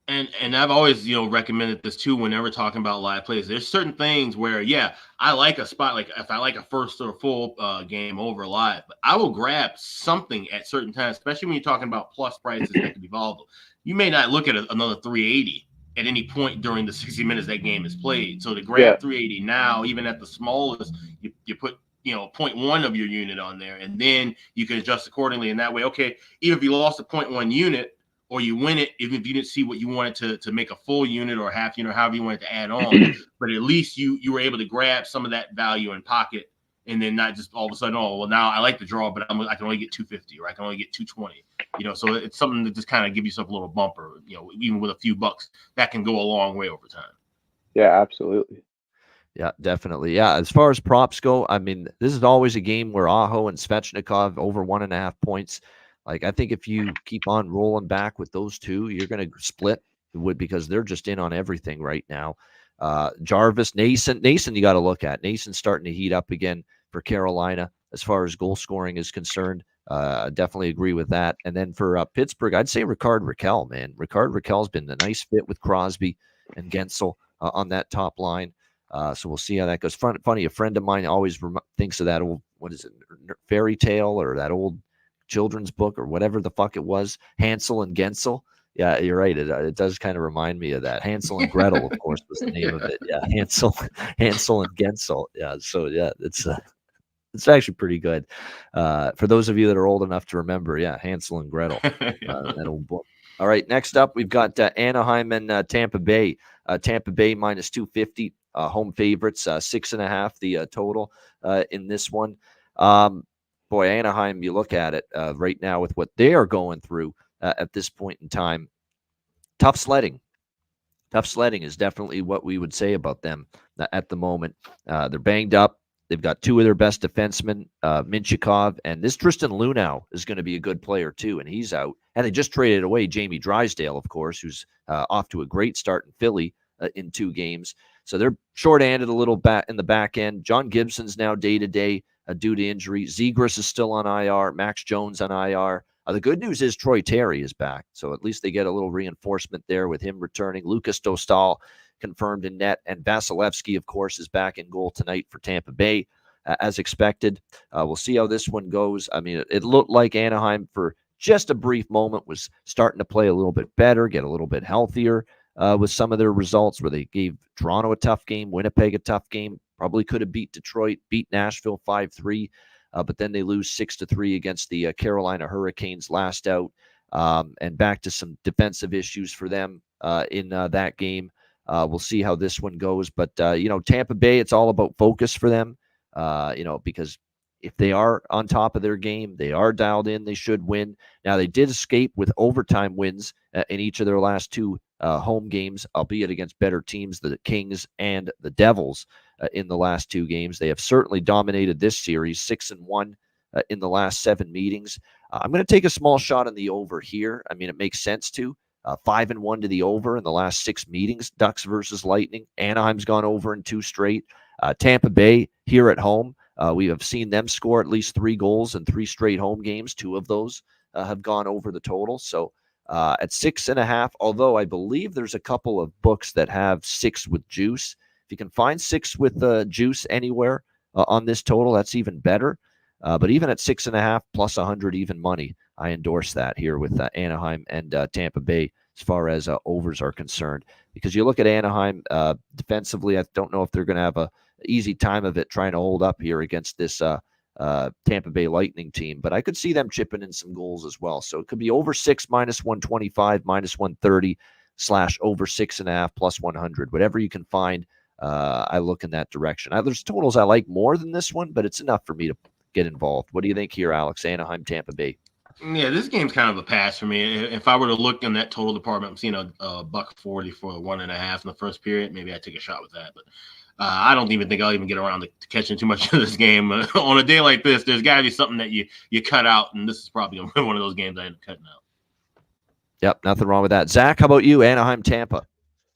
And I've always, recommended this too whenever talking about live plays. There's certain things where, I like a spot, like if I like a first or full game over live, but I will grab something at certain times, especially when you're talking about plus prices that can be volatile. You may not look at another 380 at any point during the 60 minutes that game is played. So to grab 380 now, even at the smallest, you put 0.1 of your unit on there, and then you can adjust accordingly. In that way, okay, even if you lost a 0.1 unit, or you win it, even if you didn't see what you wanted to make a full unit or half unit, or however you wanted to add on, but at least you were able to grab some of that value in pocket, and then not just all of a sudden, oh, well, now I like the draw, but I can only get 250, or I can only get 220. So it's something that just kind of give yourself a little bumper, even with a few bucks, that can go a long way over time. Yeah, absolutely. Yeah, definitely. Yeah, as far as props go, I mean, this is always a game where Aho and Svechnikov over 1.5 points. Like, I think if you keep on rolling back with those two, you're going to split because they're just in on everything right now. Jarvis, Nason, you got to look at. Nason's starting to heat up again for Carolina as far as goal scoring is concerned. Definitely agree with that. And then for Pittsburgh, I'd say Rickard Rakell, man. Rickard Rakell's been a nice fit with Crosby and Gensel on that top line. So we'll see how that goes. Funny, a friend of mine always thinks of that old, what is it, fairy tale or that old children's book or whatever the fuck it was, Hansel and Gensel. Yeah, you're right. It does kind of remind me of that. Hansel and Gretel, of course, was the name of it. Yeah, Hansel and Gensel. Yeah, so yeah, it's actually pretty good. For those of you that are old enough to remember, yeah, Hansel and Gretel, that old book. All right, next up we've got Anaheim and Tampa Bay. Tampa Bay minus 250, home favorites, 6.5 the total in this one. Boy, Anaheim, you look at it right now with what they are going through at this point in time. Tough sledding. Tough sledding is definitely what we would say about them at the moment. They're banged up. They've got 2 of their best defensemen, Minchikov, and this Tristan Luneau is going to be a good player too, and he's out. And they just traded away Jamie Drysdale, of course, who's off to a great start in Philly in 2 games. So they're short-handed a little back in the back end. John Gibson's now day-to-day due to injury. Zegras is still on IR. Max Jones on IR. The good news is Troy Terry is back, so at least they get a little reinforcement there with him returning. Lucas Dostal confirmed in net, and Vasilevsky, of course, is back in goal tonight for Tampa Bay, as expected. We'll see how this one goes. I mean, it looked like Anaheim for just a brief moment was starting to play a little bit better, get a little bit healthier. with some of their results, where they gave Toronto a tough game, Winnipeg a tough game, probably could have beat Detroit, beat Nashville 5-3, but then they lose 6-3 against the Carolina Hurricanes last out, and back to some defensive issues for them in that game. We'll see how this one goes, but Tampa Bay, it's all about focus for them, because if they are on top of their game, they are dialed in, they should win. Now, they did escape with overtime wins in each of their last two home games, albeit against better teams, the Kings and the Devils, in the last two games. They have certainly dominated this series, 6-1 in the last 7 meetings. I'm going to take a small shot on the over here. I mean, it makes sense to. 5-1 to the over in the last 6 meetings, Ducks versus Lightning. Anaheim's gone over in 2 straight. Tampa Bay here at home, we have seen them score at least 3 goals in 3 straight home games. 2 of those have gone over the total. So at 6.5, although I believe there's a couple of books that have 6 with juice. If you can find 6 with juice anywhere on this total, that's even better. But even at 6.5 plus 100 even money, I endorse that here with Anaheim and Tampa Bay as far as overs are concerned. Because you look at Anaheim defensively, I don't know if they're going to have a easy time of it trying to hold up here against this Tampa Bay Lightning team. But I could see them chipping in some goals as well. So it could be over 6 minus 125, minus 130 / over 6.5 plus 100. Whatever you can find, I look in that direction. There's totals I like more than this one, but it's enough for me to get involved. What do you think here, Alex? Anaheim, Tampa Bay. Yeah, this game's kind of a pass for me. If I were to look in that total department, I'm seeing a $1.40 for 1.5 in the first period. Maybe I'd take a shot with that, but I don't even think I'll even get around to catching too much of this game. On a day like this, there's got to be something that you cut out, and this is probably going to be one of those games I end up cutting out. Yep, nothing wrong with that. Zach, how about you? Anaheim, Tampa.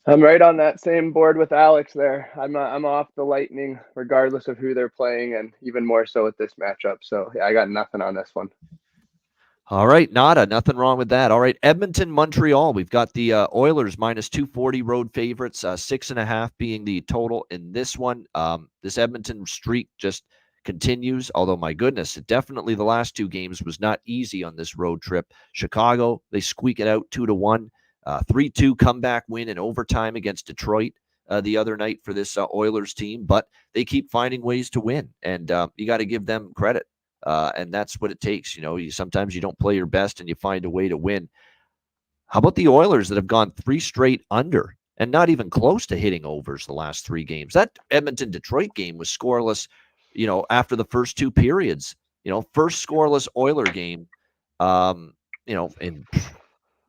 I'm right on that same board with Alex there. I'm off the Lightning regardless of who they're playing, and even more so with this matchup. So yeah, I got nothing on this one. All right, nada, nothing wrong with that. All right, Edmonton, Montreal. We've got the Oilers minus 240 road favorites, 6.5 being the total in this one. This Edmonton streak just continues, although my goodness, it definitely the last 2 games was not easy on this road trip. Chicago, they squeak it out 2-1. 3-2 comeback win in overtime against Detroit the other night for this Oilers team, but they keep finding ways to win, and you got to give them credit. And that's what it takes. Sometimes you don't play your best and you find a way to win. How about the Oilers that have gone 3 straight under and not even close to hitting overs the last 3 games? That Edmonton-Detroit game was scoreless, after the first 2 periods. First scoreless Oiler game, in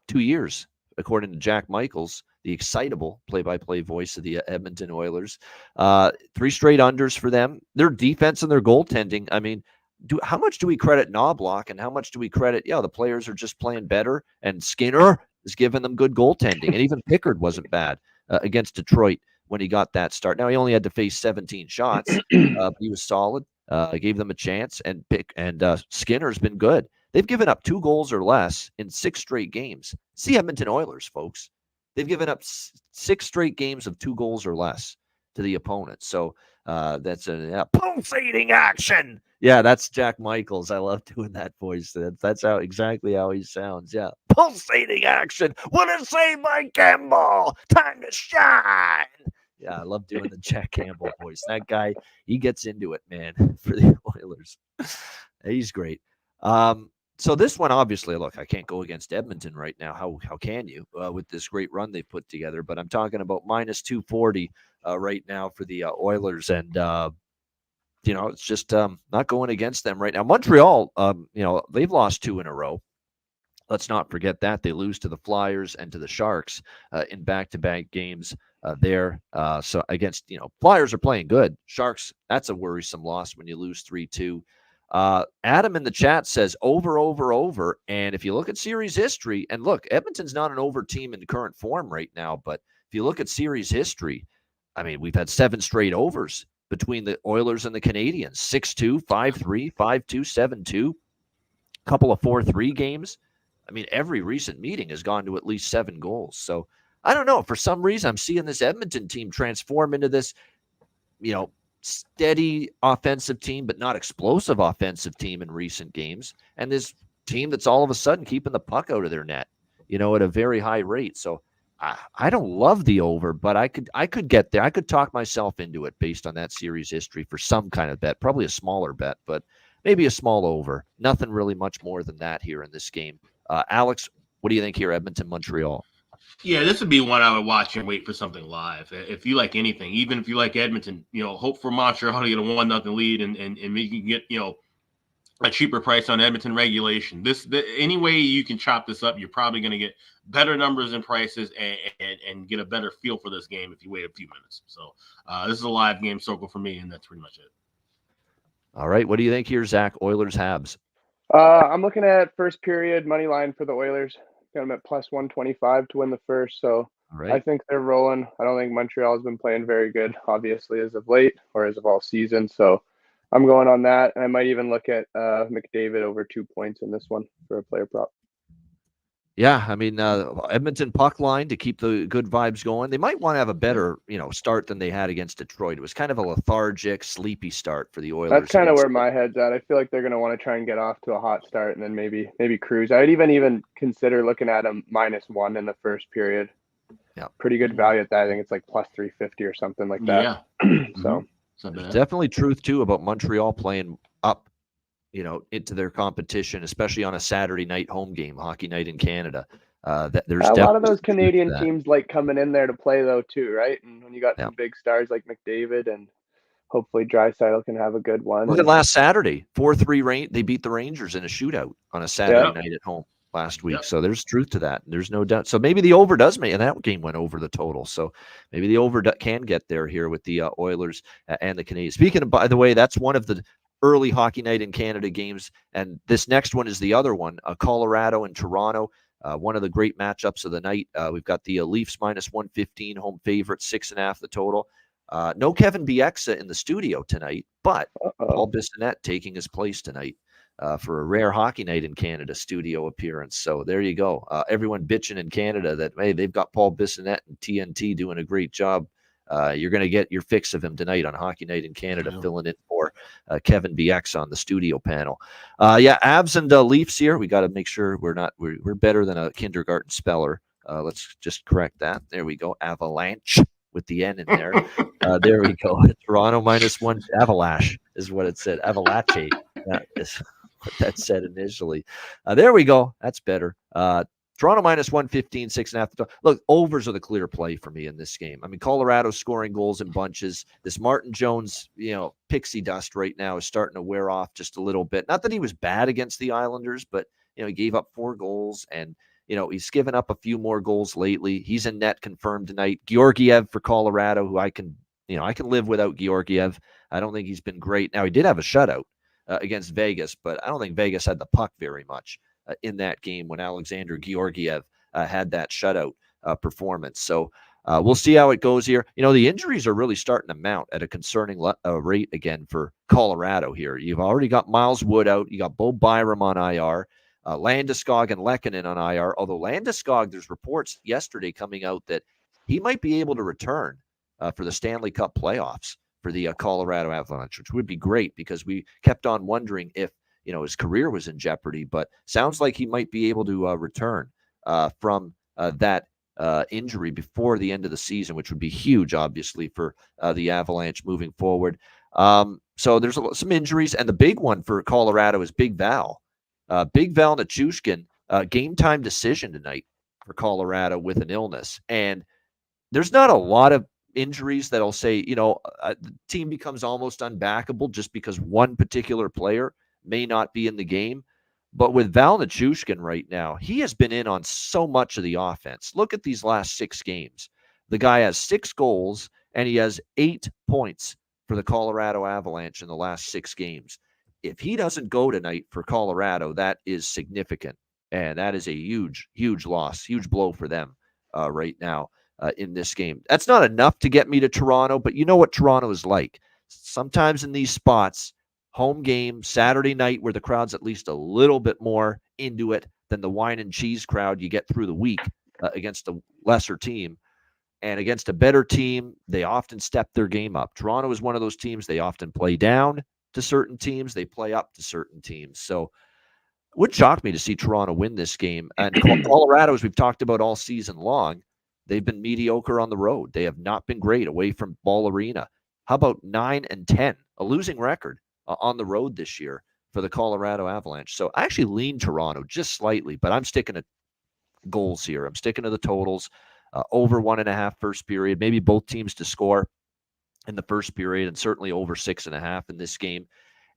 2 years, according to Jack Michaels, the excitable play-by-play voice of the Edmonton Oilers. 3 straight unders for them. Their defense and their goaltending, I mean, how much do we credit Knobloch and how much do we credit, the players are just playing better, and Skinner is giving them good goaltending. And even Pickard wasn't bad against Detroit when he got that start. Now, he only had to face 17 shots, but he was solid, gave them a chance, and Skinner's been good. They've given up 2 goals or less in 6 straight games. See Edmonton Oilers, folks. They've given up 6 straight games of 2 goals or less to the opponent. So that's a pulsating action. Yeah, that's Jack Michaels. I love doing that voice. That's exactly how he sounds. Yeah, pulsating action. What a save by Campbell. Time to shine. Yeah, I love doing the Jack Campbell voice. That guy, he gets into it, man, for the Oilers. He's great. So this one, obviously, look, I can't go against Edmonton right now. How can you with this great run they've put together? But I'm talking about minus 240 right now for the Oilers, and it's just not going against them right now. Montreal, they've lost 2 in a row. Let's not forget that. They lose to the Flyers and to the Sharks in back-to-back games there. So against, Flyers are playing good. Sharks, that's a worrisome loss when you lose 3-2. Adam in the chat says over. And if you look at series history, and look, Edmonton's not an over team in current form right now, but if you look at series history, I mean, we've had 7 straight overs between the Oilers and the Canadiens, 6-2, 5-3, 5-2, 7-2, a couple of 4-3 games. I mean, every recent meeting has gone to at least 7 goals. So I don't know. For some reason, I'm seeing this Edmonton team transform into this, steady offensive team, but not explosive offensive team in recent games. And this team that's all of a sudden keeping the puck out of their net, at a very high rate. So I don't love the over, but I could get there. I could talk myself into it based on that series history for some kind of bet, probably a smaller bet, but maybe a small over. Nothing really much more than that here in this game. Alex, what do you think here, Edmonton, Montreal? Yeah, this would be one I would watch and wait for something live. If you like anything, even if you like Edmonton, hope for Montreal to get a 1-0 lead and you can get, a cheaper price on Edmonton regulation. Any way you can chop this up, you're probably going to get better numbers and prices and get a better feel for this game if you wait a few minutes. So this is a live game circle for me, and that's pretty much it. All right. What do you think here, Zach? Oilers, Habs. I'm looking at first period money line for the Oilers. Got them at plus 125 to win the first. So Right. I think they're rolling. I don't think Montreal has been playing very good, obviously, as of late or as of all season. So I'm going on that. And I might even look at McDavid over 2 points in this one for a player prop. Yeah, I mean, Edmonton puck line to keep the good vibes going. They might want to have a better, start than they had against Detroit. It was kind of a lethargic, sleepy start for the Oilers. That's kind of where my head's at. I feel like they're going to want to try and get off to a hot start and then maybe cruise. I'd even consider looking at them -1 in the first period. Yeah, pretty good value at that. I think it's like plus 350 or something like that. Yeah. So there's definitely truth too about Montreal playing up, into their competition, especially on a Saturday night home game, hockey night in Canada. That there's a lot of those Canadian teams like coming in there to play though too, right? And when you got some big stars like McDavid and hopefully Draisaitl can have a good one. Look at last Saturday, 4-3 they beat the Rangers in a shootout on a Saturday night at home last week. So there's truth to that. There's no doubt. So maybe the over does make, and that game went over the total. So maybe the over can get there here with the Oilers and the Canadiens. Speaking of, by the way, that's one of the early hockey night in Canada games. And this next one is the other one, Colorado and Toronto. One of the great matchups of the night. We've got the Leafs -115 home favorite, 6.5 the total. No Kevin Bieksa in the studio tonight, but Paul Bissonnette taking his place tonight for a rare hockey night in Canada studio appearance. So there you go. Everyone bitching in Canada that, hey, they've got Paul Bissonnette and TNT doing a great job. You're going to get your fix of him tonight on Hockey Night in Canada, filling in for Kevin Bieksa on the studio panel. Avs and Leafs here. We got to make sure we're better than a kindergarten speller. Let's just correct that. There we go. Avalanche with the N in there. There we go. Toronto -1. Avalanche is what it said. Avalanche. That is what that said initially. There we go. That's better. Toronto -115, 6.5. Look, overs are the clear play for me in this game. I mean, Colorado's scoring goals in bunches. This Martin Jones, pixie dust right now is starting to wear off just a little bit. Not that he was bad against the Islanders, but, he gave up 4 goals and, he's given up a few more goals lately. He's in net confirmed tonight. Georgiev for Colorado, who I can live without Georgiev. I don't think he's been great. Now, he did have a shutout against Vegas, but I don't think Vegas had the puck very much in that game when Alexander Georgiev had that shutout performance. So we'll see how it goes here. The injuries are really starting to mount at a concerning rate again for Colorado here. You've already got Miles Wood out. You got Bo Byram on IR. Landeskog and Lehkonen on IR. Although Landeskog, there's reports yesterday coming out that he might be able to return for the Stanley Cup playoffs for the Colorado Avalanche, which would be great because we kept on wondering if his career was in jeopardy, but sounds like he might be able to return from that injury before the end of the season, which would be huge, obviously, for the Avalanche moving forward. So there's some injuries, and the big one for Colorado is Big Val. Big Val Nichushkin, game time decision tonight for Colorado with an illness. And there's not a lot of injuries that'll say, the team becomes almost unbackable just because one particular player may not be in the game. But with Val Nichushkin right now, he has been in on so much of the offense. Look at these last 6 games. The guy has 6 goals, and he has 8 points for the Colorado Avalanche in the last 6 games. If he doesn't go tonight for Colorado, that is significant. And that is a huge, huge loss, huge blow for them right now in this game. That's not enough to get me to Toronto, but you know what Toronto is like. Sometimes in these spots, home game, Saturday night, where the crowd's at least a little bit more into it than the wine and cheese crowd you get through the week against a lesser team. And against a better team, they often step their game up. Toronto is one of those teams. They often play down to certain teams. They play up to certain teams. So it would shock me to see Toronto win this game. And Colorado, as we've talked about all season long, they've been mediocre on the road. They have not been great away from Ball Arena. How about 9-10, a losing record on the road this year for the Colorado Avalanche? So I actually lean Toronto just slightly, but I'm sticking to goals here. I'm sticking to the totals, over 1.5 first period, maybe both teams to score in the first period, and certainly over 6.5 in this game.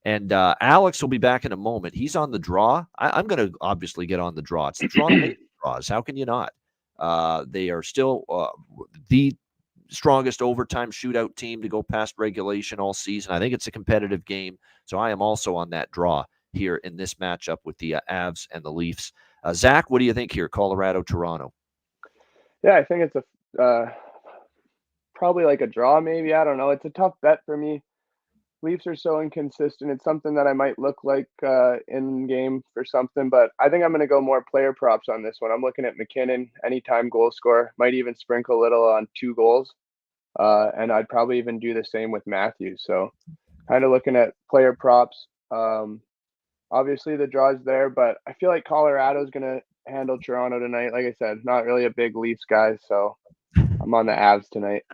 And Alex will be back in a moment. He's on the draw. I'm going to obviously get on the draw. It's the Toronto Maple draws. How can you not? They are still the strongest overtime shootout team to go past regulation all season. I think it's a competitive game. So I am also on that draw here in this matchup with the Avs and the Leafs. Zach, what do you think here? Colorado, Toronto. Yeah, I think it's probably like a draw, maybe. I don't know. It's a tough bet for me. Leafs are so inconsistent. It's something that I might look like in game for something, but I think I'm going to go more player props on this one. I'm looking at McKinnon, anytime goal scorer, might even sprinkle a little on 2 goals. And I'd probably even do the same with Matthews. So kind of looking at player props. Obviously the draw's there, but I feel like Colorado's going to handle Toronto tonight. Like I said, not really a big Leafs guy, so I'm on the Avs tonight.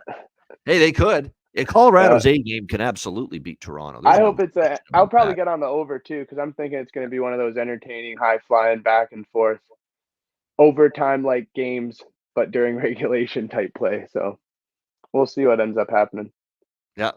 Hey, they could. Yeah, Colorado's A game can absolutely beat Toronto. I hope I'll probably get on the over too, because I'm thinking it's going to be one of those entertaining, high-flying, back and forth, overtime-like games, but during regulation type play. So we'll see what ends up happening.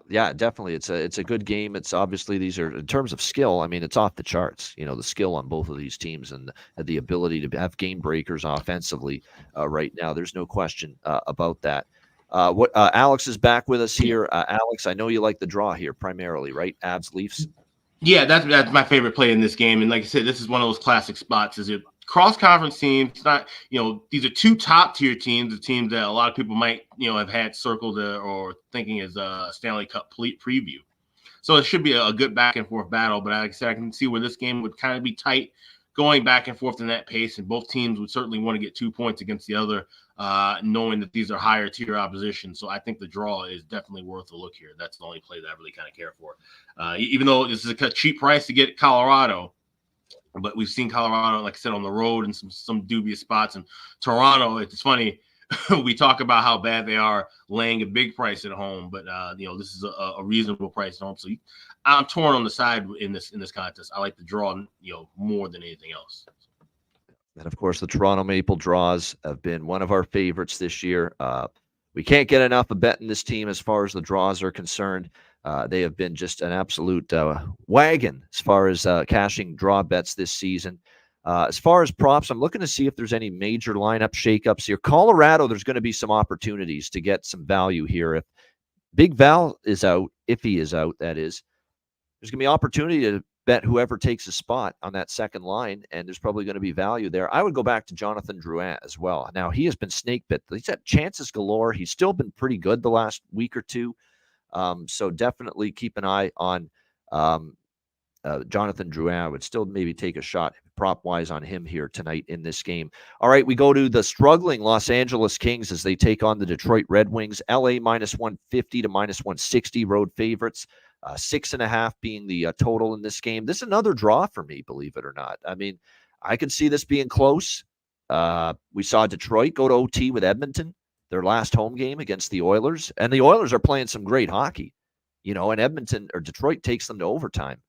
Yeah, definitely. It's a good game. It's obviously, these are, in terms of skill, I mean, it's off the charts. You know, the skill on both of these teams and the ability to have game breakers offensively right now. There's no question about that. Alex is back with us here. Alex, I know you like the draw here primarily, right? Avs, Leafs. Yeah, that's my favorite play in this game. And like I said, this is one of those classic spots. Is it cross-conference teams? It's not, these are 2 top-tier teams, the teams that a lot of people might, have had circled or thinking as a Stanley Cup preview. So it should be a good back-and-forth battle. But like I said, I can see where this game would kind of be tight, going back and forth in that pace, and both teams would certainly want to get 2 points against the other, knowing that these are higher tier opposition. So I think the draw is definitely worth a look here. That's the only play that I really kind of care for. Even though this is a cheap price to get Colorado, but we've seen Colorado, like I said, on the road in some dubious spots. And Toronto, it's funny, we talk about how bad they are laying a big price at home, but this is a reasonable price at home. So I'm torn on the side in this contest. I like the draw, more than anything else. And of course, the Toronto Maple draws have been one of our favorites this year. We can't get enough of betting this team as far as the draws are concerned. They have been just an absolute wagon as far as cashing draw bets this season. As far as props, I'm looking to see if there's any major lineup shakeups here. Colorado, there's going to be some opportunities to get some value here. If Big Val is out, if he is out, that is, there's going to be opportunity to bet whoever takes a spot on that second line, and there's probably going to be value there. I would go back to Jonathan Drouin as well. Now, he has been snake bit. He's had chances galore. He's still been pretty good the last week or two. So definitely keep an eye on Jonathan Drouin. I would still maybe take a shot prop-wise on him here tonight in this game. All right, we go to the struggling Los Angeles Kings as they take on the Detroit Red Wings. LA -150 to -160 road favorites. 6.5 being the total in this game. This is another draw for me, believe it or not. I mean, I could see this being close. We saw Detroit go to OT with Edmonton, their last home game against the Oilers, and the Oilers are playing some great hockey, and Edmonton or Detroit takes them to overtime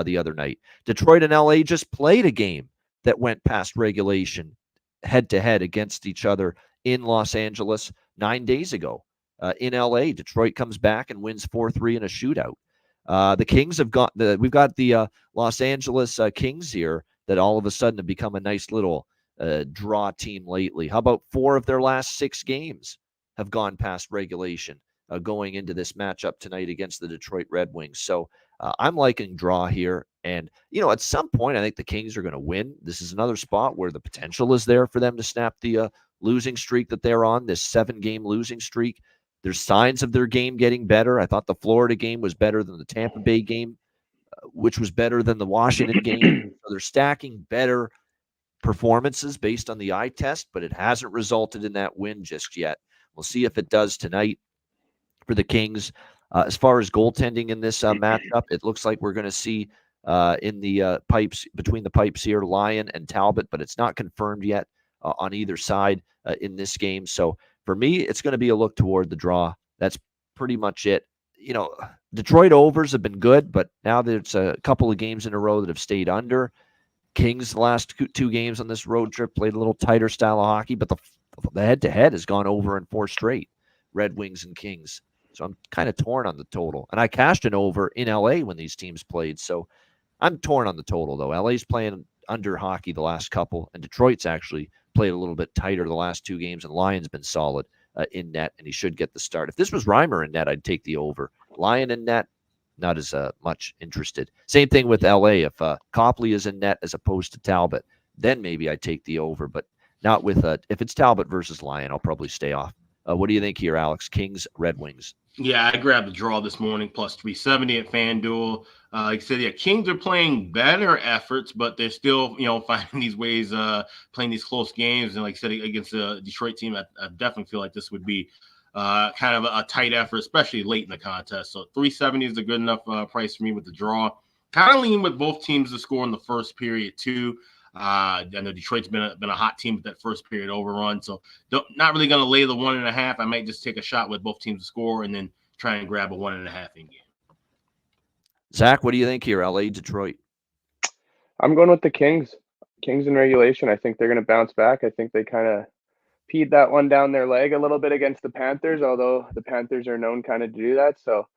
the other night. Detroit and LA just played a game that went past regulation head-to-head against each other in Los Angeles 9 days ago. In LA, Detroit comes back and wins 4-3 in a shootout. The Kings have got we've got the Los Angeles Kings here that all of a sudden have become a nice little draw team lately. How about 4 of their last 6 games have gone past regulation going into this matchup tonight against the Detroit Red Wings? So I'm liking draw here. And, at some point, I think the Kings are going to win. This is another spot where the potential is there for them to snap the losing streak that they're on, this 7-game losing streak. There's signs of their game getting better. I thought the Florida game was better than the Tampa Bay game, which was better than the Washington game. So they're stacking better performances based on the eye test, but it hasn't resulted in that win just yet. We'll see if it does tonight for the Kings. As far as goaltending in this matchup, it looks like we're going to see in the pipes, between the pipes here, Lyon and Talbot, but it's not confirmed yet on either side in this game. So for me, it's going to be a look toward the draw. That's pretty much it. Detroit overs have been good, but now there's a couple of games in a row that have stayed under. Kings, the last two games on this road trip, played a little tighter style of hockey, but the head-to-head has gone over in 4 straight, Red Wings and Kings. So I'm kind of torn on the total. And I cashed an over in LA when these teams played, so I'm torn on the total, though. LA's playing under hockey the last couple, and Detroit's actually played a little bit tighter the last 2 games, and Lyon's been solid in net, and he should get the start. If this was Reimer in net, I'd take the over. Lyon in net, not as much interested. Same thing with LA. If Copley is in net as opposed to Talbot, then maybe I take the over, but not with if it's Talbot versus Lyon, I'll probably stay off. What do you think here, Alex? Kings, Red Wings. Yeah, I grabbed the draw this morning, plus 370 at FanDuel. Like I said, yeah, Kings are playing better efforts, but they're still, finding these ways, playing these close games. And like I said, against the Detroit team, I definitely feel like this would be kind of a tight effort, especially late in the contest. So 370 is a good enough price for me with the draw. Kind of lean with both teams to score in the first period too. I know Detroit's been a hot team with that first period overrun, so not really going to lay the 1.5. I might just take a shot with both teams to score and then try and grab a 1.5 in game. Zach, what do you think here? LA, Detroit. I'm going with the Kings. Kings in regulation. I think they're going to bounce back. I think they kind of peed that one down their leg a little bit against the Panthers, although the Panthers are known kind of to do that. So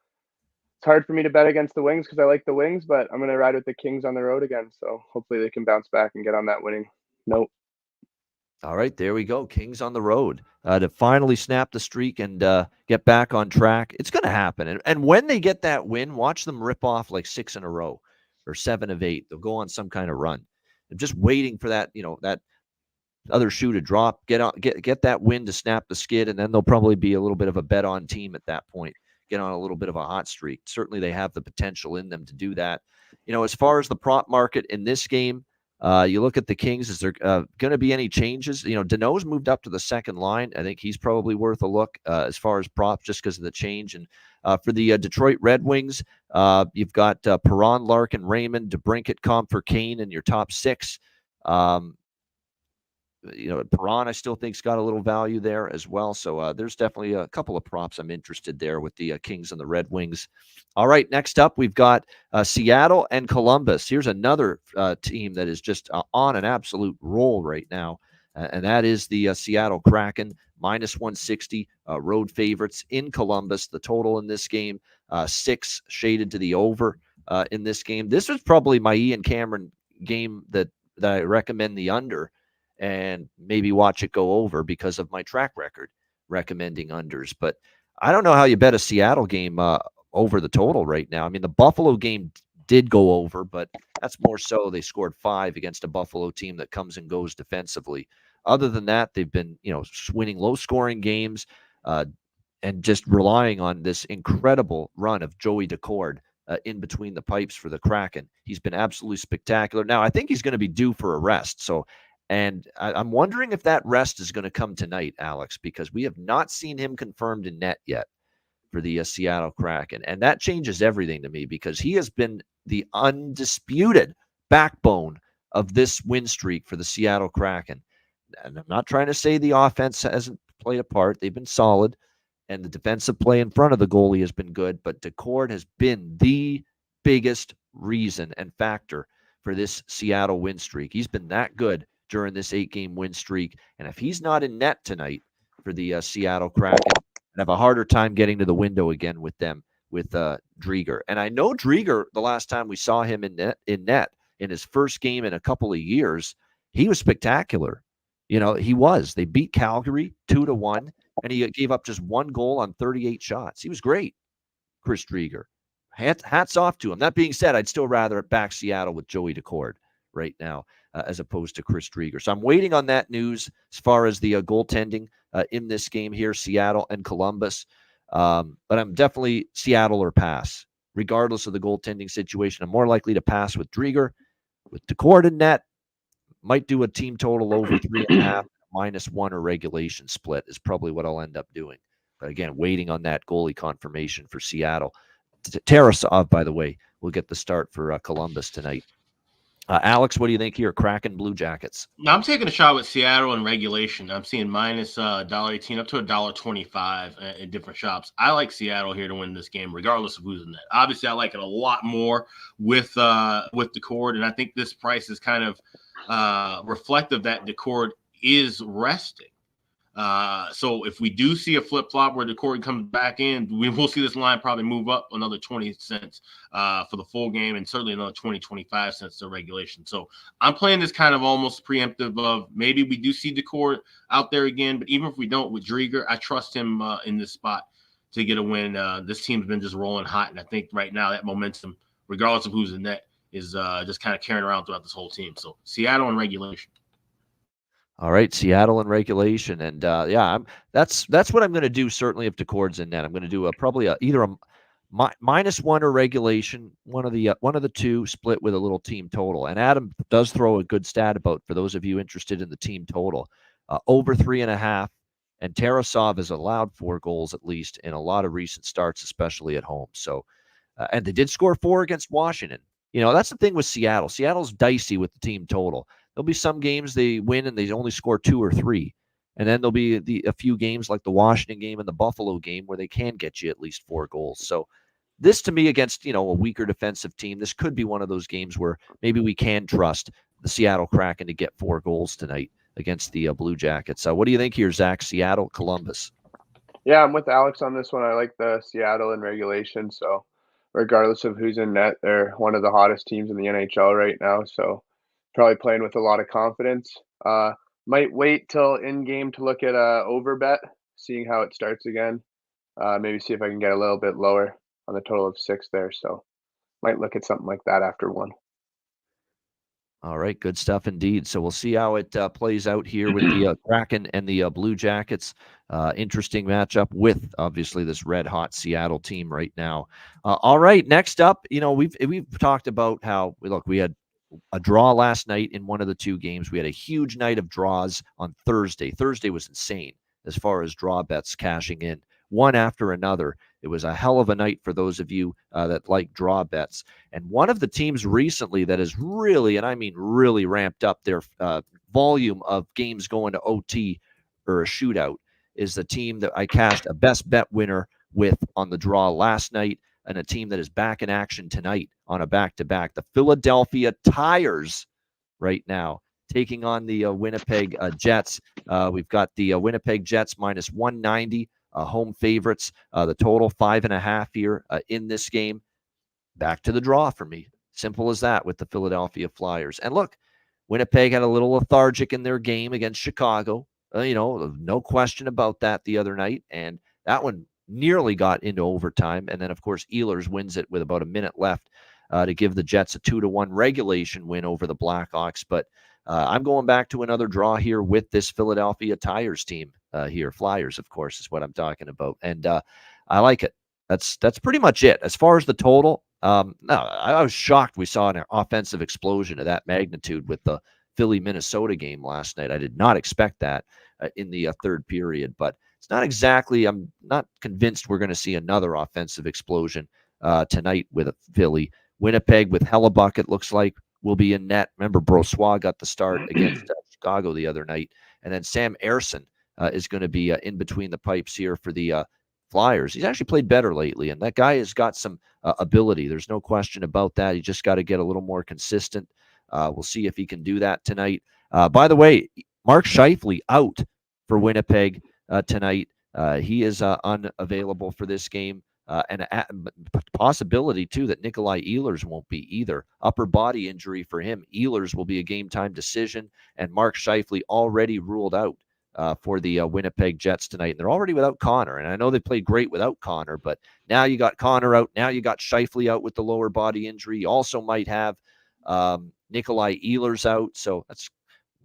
it's hard for me to bet against the Wings because I like the Wings, but I'm going to ride with the Kings on the road again. So hopefully they can bounce back and get on that winning note. All right, there we go. Kings on the road to finally snap the streak and get back on track. It's going to happen. And when they get that win, watch them rip off like 6 in a row or 7 of 8. They'll go on some kind of run. I'm just waiting for that, that other shoe to drop, get that win to snap the skid, and then they'll probably be a little bit of a bet on team at that point. Get on a little bit of a hot streak. Certainly they have the potential in them to do that. As far as the prop market in this game, you look at the Kings, is there going to be any changes? Danault's moved up to the second line. I think he's probably worth a look as far as props just because of the change. And for the Detroit Red Wings, you've got Perron, Larkin, Raymond, DeBrincat, Comfer, Kane in your top 6. Perron, I still think's got a little value there as well. So there's definitely a couple of props I'm interested there with the Kings and the Red Wings. All right, next up, we've got Seattle and Columbus. Here's another team that is just on an absolute roll right now, and that is the Seattle Kraken, -160, road favorites in Columbus. The total in this game, 6, shaded to the over in this game. This was probably my Ian Cameron game that I recommend the under, and maybe watch it go over because of my track record recommending unders. But I don't know how you bet a Seattle game over the total right now. I mean, the Buffalo game did go over, but that's more so they scored 5 against a Buffalo team that comes and goes defensively. Other than that, they've been, winning low-scoring games and just relying on this incredible run of Joey Decord in between the pipes for the Kraken. He's been absolutely spectacular. Now, I think he's going to be due for a rest, and I'm wondering if that rest is going to come tonight, Alex, because we have not seen him confirmed in net yet for the Seattle Kraken. And that changes everything to me because he has been the undisputed backbone of this win streak for the Seattle Kraken. And I'm not trying to say the offense hasn't played a part. They've been solid, and the defensive play in front of the goalie has been good, but Decord has been the biggest reason and factor for this Seattle win streak. He's been that good during this 8-game win streak. And if he's not in net tonight for the Seattle Kraken, I'd have a harder time getting to the window again with them, with Drieger. And I know Drieger, the last time we saw him in net in his first game in a couple of years, he was spectacular. He was. They beat Calgary 2-1, and he gave up just 1 goal on 38 shots. He was great, Chris Drieger. Hats off to him. That being said, I'd still rather back Seattle with Joey Decord right now as opposed to Chris Drieger. So I'm waiting on that news as far as the goaltending in this game here, Seattle and Columbus. But I'm definitely Seattle or pass. Regardless of the goaltending situation, I'm more likely to pass with Drieger. With Decord in net, might do a team total over 3.5, -1 or regulation split is probably what I'll end up doing. But again, waiting on that goalie confirmation for Seattle. Tarasov, by the way, will get the start for Columbus tonight. Alex, what do you think here? Kraken Blue Jackets. Now I'm taking a shot with Seattle in regulation. I'm seeing minus $1.18 up to $1.25 in different shops. I like Seattle here to win this game, regardless of who's in net. Obviously, I like it a lot more with the cord, and I think this price is kind of reflective that the cord is resting. So if we do see a flip flop where the cord comes back in, we will see this line probably move up another 20 cents for the full game, and certainly another 25 cents to regulation. So I'm playing this kind of almost preemptive of maybe we do see the cord out there again, but even if we don't with Drieger, I trust him in this spot to get a win. This team's been just rolling hot, and I think right now that momentum, regardless of who's in net, is just kind of carrying around throughout this whole team. So Seattle in regulation. All right, Seattle in regulation, and that's what I'm going to do. Certainly, if DeCord's in net, I'm going to do either a -1 or regulation, one of the two, split with a little team total. And Adam does throw a good stat about, for those of you interested in the team total, over 3.5. And Tarasov has allowed 4 goals at least in a lot of recent starts, especially at home. So, and they did score 4 against Washington. That's the thing with Seattle. Seattle's dicey with the team total. There'll be some games they win and they only score 2 or 3. And then there'll be a few games like the Washington game and the Buffalo game where they can get you at least 4 goals. So this, to me, against, a weaker defensive team, this could be one of those games where maybe we can trust the Seattle Kraken to get 4 goals tonight against the Blue Jackets. What do you think here, Zach? Seattle, Columbus? Yeah, I'm with Alex on this one. I like the Seattle in regulation. So regardless of who's in net, they're one of the hottest teams in the NHL right now. So probably playing with a lot of confidence. Might wait till in game to look at over bet, seeing how it starts again. Maybe see if I can get a little bit lower on the total of 6 there. So might look at something like that after 1. All right, good stuff indeed. So we'll see how it plays out here with the Kraken and the Blue Jackets. Interesting matchup with, obviously, this red-hot Seattle team right now. All right, next up, we've talked about how, we had a draw last night in one of the 2 games. We had a huge night of draws on Thursday. Thursday was insane as far as draw bets cashing in, one after another. It was a hell of a night for those of you that like draw bets. And one of the teams recently that has really, and I mean really, ramped up their volume of games going to OT or a shootout is the team that I cashed a best bet winner with on the draw last night, and a team that is back in action tonight on a back-to-back. The Philadelphia Tires right now taking on the Winnipeg Jets. We've got the Winnipeg Jets -190. Home favorites. The total 5.5 here in this game. Back to the draw for me. Simple as that with the Philadelphia Flyers. And look, Winnipeg had a little lethargic in their game against Chicago. No question about that the other night. And that one nearly got into overtime. And then, of course, Ehlers wins it with about a minute left to give the Jets a 2-1 regulation win over the Blackhawks. But I'm going back to another draw here with this Philadelphia Tires team here. Flyers, of course, is what I'm talking about. And I like it. That's pretty much it. As far as the total, no, I was shocked we saw an offensive explosion of that magnitude with the Philly-Minnesota game last night. I did not expect that in the third period. But it's not exactly, I'm not convinced we're going to see another offensive explosion tonight with Philly. Winnipeg with Hellebuck, it looks like, will be in net. Remember, Brossoit got the start against Chicago the other night. And then Sam Ersson is going to be in between the pipes here for the Flyers. He's actually played better lately, and that guy has got some ability. There's no question about that. He just got to get a little more consistent. We'll see if he can do that tonight. By the way, Mark Scheifele out for Winnipeg tonight. He is unavailable for this game. And a possibility, too, that Nikolai Ehlers won't be either. Upper body injury for him. Ehlers will be a game-time decision, and Mark Scheifele already ruled out for the Winnipeg Jets tonight. And they're already without Connor, and I know they played great without Connor, but now you got Connor out. Now you got Scheifele out with the lower body injury. You also might have Nikolai Ehlers out, so that's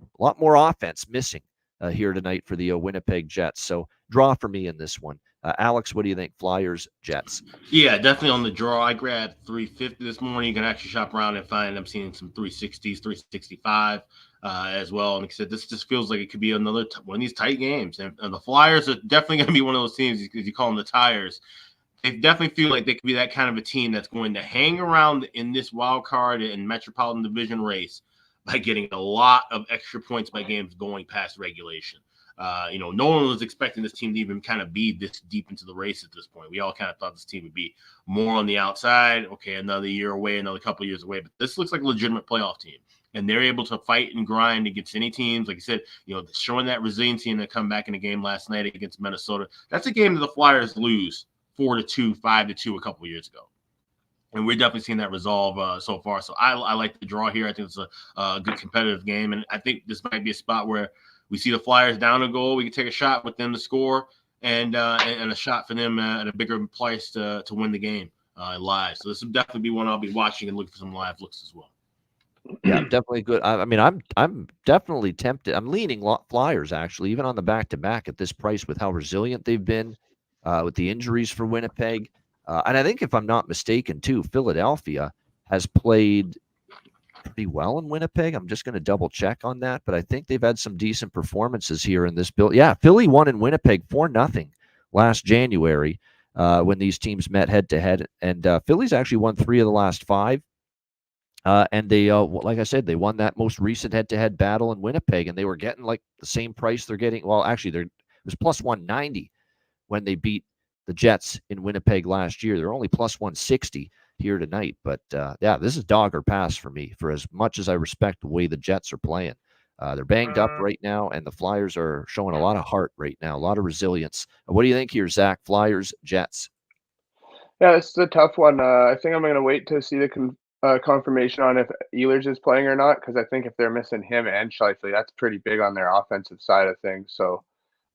a lot more offense missing here tonight for the Winnipeg Jets. So draw for me in this one. Alex, what do you think? Flyers, Jets? Yeah, definitely on the draw. I grabbed 350 this morning. You can actually shop around and find I'm seeing some 360s, 365 as well. And like I said, this just feels like it could be another one of these tight games. And the Flyers are definitely going to be one of those teams, because you call them the Tires. they definitely feel like they could be that kind of a team that's going to hang around in this wild card and Metropolitan Division race by getting a lot of extra points by games going past regulation. No one was expecting this team to even kind of be this deep into the race at this point. We all kind of thought this team would be more on the outside. Okay, another year away, another couple of years away. But this looks like a legitimate playoff team. And they're able to fight and grind against any teams. Like I said, showing that resiliency and they come back in a game last night against Minnesota. That's a game that the Flyers lose 4-2, 5-2 a couple of years ago. And we're definitely seeing that resolve so far. So I like the draw here. I think it's a good competitive game. And I think this might be a spot where we see the Flyers down a goal. We can take a shot with them to score and a shot for them at a bigger price to win the game live. So this will definitely be one I'll be watching and looking for some live looks as well. Yeah, definitely good. I mean, I'm definitely tempted. I'm leaning Flyers, actually, even on the back-to-back at this price with how resilient they've been with the injuries for Winnipeg. And I think, if I'm not mistaken, too, Philadelphia has played pretty well in Winnipeg. I'm just going to double-check on that, but I think they've had some decent performances here in this build. Yeah, Philly won in Winnipeg 4-0 last January when these teams met head-to-head. And Philly's actually won 3 of the last 5. And they, like I said, they won that most recent head-to-head battle in Winnipeg, and they were getting like the same price they're getting. Well, actually, it was plus 190 when they beat the Jets in Winnipeg last year. They're only plus 160 here tonight. But yeah, this is dog or pass for me. For as much as I respect the way the Jets are playing, they're banged up right now, and the Flyers are showing a lot of heart right now, a lot of resilience. What do you think here, Zach? Flyers, Jets? Yeah, it's a tough one. I think I'm going to wait to see the confirmation on if Ehlers is playing or not, because I think if they're missing him and Scheifele, that's pretty big on their offensive side of things. So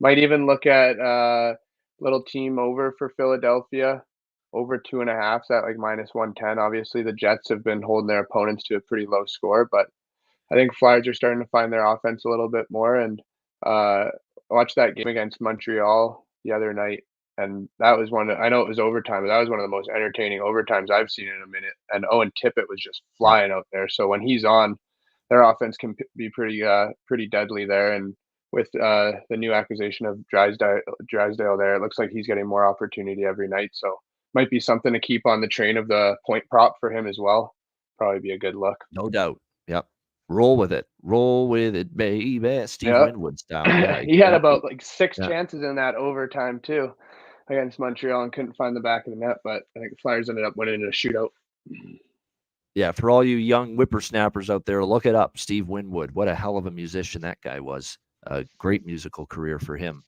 might even look at little team over for Philadelphia, over 2.5 at like minus 110. Obviously, the Jets have been holding their opponents to a pretty low score, but I think Flyers are starting to find their offense a little bit more. And watch that game against Montreal the other night. And that was I know it was overtime, but that was one of the most entertaining overtimes I've seen in a minute. And Owen Tippett was just flying out there. So when he's on, their offense can be pretty deadly there. And with the new acquisition of Drysdale there, it looks like he's getting more opportunity every night. So might be something to keep on the train of the point prop for him as well. Probably be a good look. No doubt. Yep. Roll with it, baby. Steve Winwood style. Yeah, he had about like 6 chances in that overtime too against Montreal and couldn't find the back of the net, but I think the Flyers ended up winning in a shootout. Yeah, for all you young whippersnappers out there, look it up. Steve Winwood. What a hell of a musician that guy was. A great musical career for him.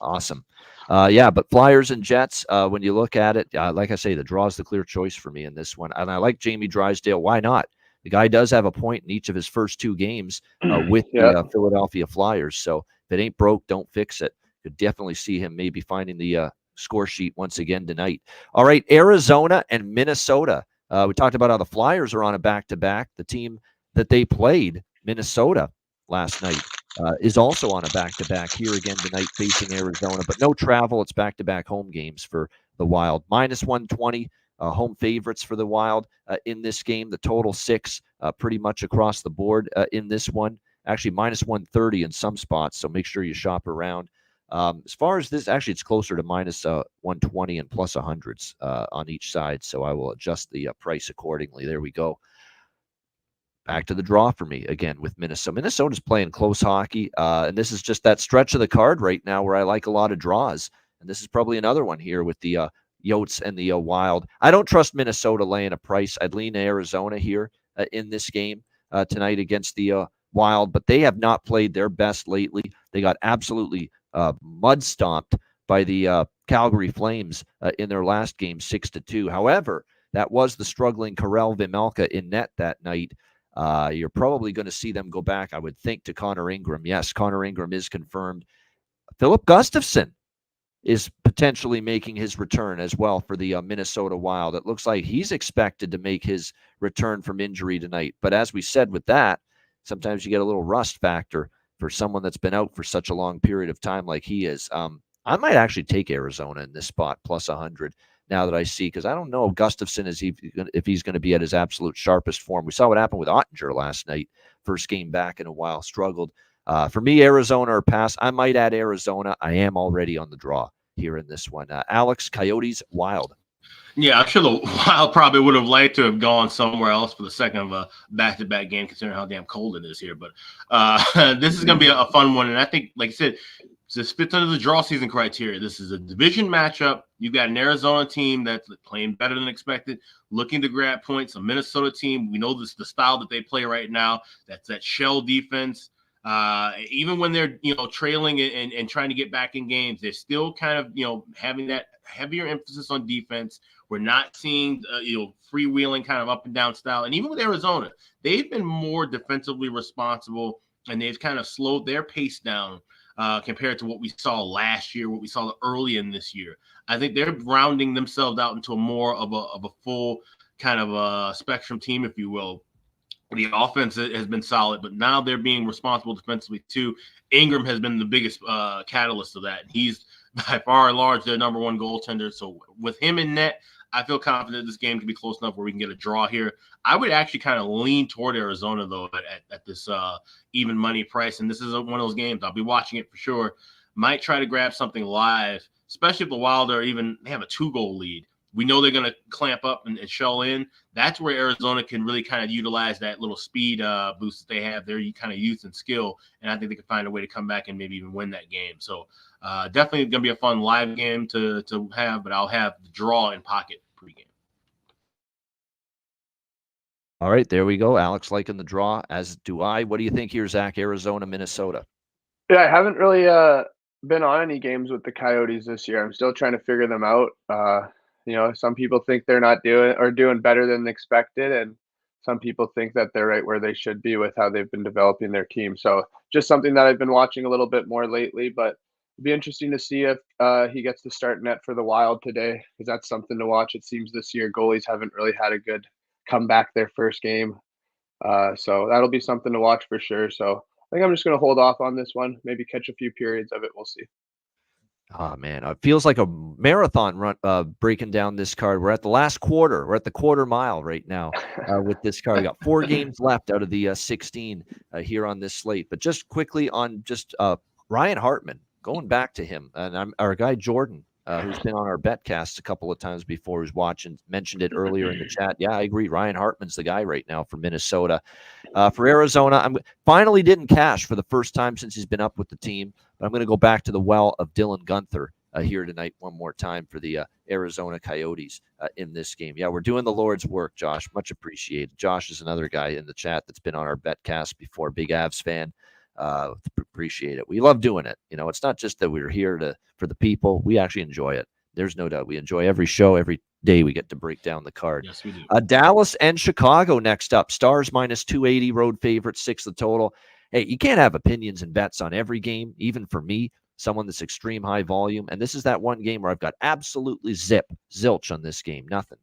Awesome. Yeah, but Flyers and Jets, when you look at it, like I say, the draw is the clear choice for me in this one. And I like Jamie Drysdale. Why not? The guy does have a point in each of his first 2 games with the Philadelphia Flyers. So if it ain't broke, don't fix it. Could definitely see him maybe finding the score sheet once again tonight. All right, Arizona and Minnesota. We talked about how the Flyers are on a back-to-back. The team that they played, Minnesota, last night, is also on a back-to-back here again tonight facing Arizona. But no travel. It's back-to-back home games for the Wild. Minus 120. Home favorites for the Wild in this game. The total 6 pretty much across the board in this one. Actually, minus 130 in some spots, so make sure you shop around. As far as this, actually, it's closer to minus 120 and plus 100s on each side, so I will adjust the price accordingly. There we go. Back to the draw for me again with Minnesota. Minnesota's playing close hockey, and this is just that stretch of the card right now where I like a lot of draws, and this is probably another one here with the Yotes and the Wild. I don't trust Minnesota laying a price. I'd lean Arizona here in this game tonight against the Wild, but they have not played their best lately. They got absolutely mud stomped by the Calgary Flames in their last game, 6-2. However, that was the struggling Karel Vejmelka in net that night. You're probably going to see them go back, I would think, to Connor Ingram. Yes, Connor Ingram is confirmed. Philip Gustafson is potentially making his return as well for the Minnesota Wild. It looks like he's expected to make his return from injury tonight. But as we said with that, sometimes you get a little rust factor for someone that's been out for such a long period of time like he is. I might actually take Arizona in this spot, plus 100, now that I see, because I don't know if Gustafson if he's going to be at his absolute sharpest form. We saw what happened with Ottinger last night. First game back in a while, struggled. For me, Arizona or pass. I might add Arizona. I am already on the draw here in this one. Alex, Coyotes, Wild. Yeah, I'm sure the Wild probably would have liked to have gone somewhere else for the second of a back-to-back game, considering how damn cold it is here. But this is going to be a fun one. And I think, like I said, it fits under the draw season criteria. This is a division matchup. You've got an Arizona team that's playing better than expected, looking to grab points. A Minnesota team, we know this the style that they play right now. That's that shell defense. Even when they're trailing and trying to get back in games, they're still kind of having that heavier emphasis on defense. We're not seeing freewheeling kind of up and down style. And even with Arizona, they've been more defensively responsible, and they've kind of slowed their pace down compared to what we saw last year, what we saw early in this year. I think they're rounding themselves out into a more of a full kind of a spectrum team, if you will. The offense has been solid, but now they're being responsible defensively too. Ingram has been the biggest catalyst of that. He's by far and large their number one goaltender. So with him in net, I feel confident this game can be close enough where we can get a draw here. I would actually kind of lean toward Arizona, though, at this even money price. And this is one of those games. I'll be watching it for sure. Might try to grab something live, especially if the Wild they have a 2-goal lead. We know they're going to clamp up and shell in. That's where Arizona can really kind of utilize that little speed boost that they have, their kind of youth and skill. And I think they can find a way to come back and maybe even win that game. So definitely going to be a fun live game to have, but I'll have the draw in pocket pregame. All right, there we go. Alex liking the draw, as do I. What do you think here, Zach? Arizona, Minnesota. Yeah, I haven't really been on any games with the Coyotes this year. I'm still trying to figure them out. Some people think they're not doing better than expected, and some people think that they're right where they should be with how they've been developing their team. So just something that I've been watching a little bit more lately, but it'd be interesting to see if he gets to start net for the Wild today, because that's something to watch. It seems this year goalies haven't really had a good comeback their first game. So that'll be something to watch for sure. So I think I'm just going to hold off on this one, maybe catch a few periods of it. We'll see. Oh, man, it feels like a marathon run breaking down this card. We're at the last quarter. We're at the quarter mile right now with this card. We got 4 games left out of the 16 here on this slate. But just quickly on just Ryan Hartman, going back to him, and our guy Jordan, who's been on our betcast a couple of times before, who's watching, mentioned it earlier in the chat. Yeah, I agree. Ryan Hartman's the guy right now for Minnesota. For Arizona, I finally didn't cash for the first time since he's been up with the team. But I'm going to go back to the well of Dylan Guenther here tonight one more time for the Arizona Coyotes in this game. Yeah, we're doing the Lord's work, Josh. Much appreciated. Josh is another guy in the chat that's been on our betcast before. Big Avs fan. Appreciate it. We love doing it. It's not just that we're here for the people. We actually enjoy it. There's no doubt. We enjoy every show, every day we get to break down the card. Yes, we do. Dallas and Chicago next up. Stars minus 280, road favorite, 6 the total. Hey, you can't have opinions and bets on every game, even for me, someone that's extreme high volume. And this is that one game where I've got absolutely zilch on this game. Nothing.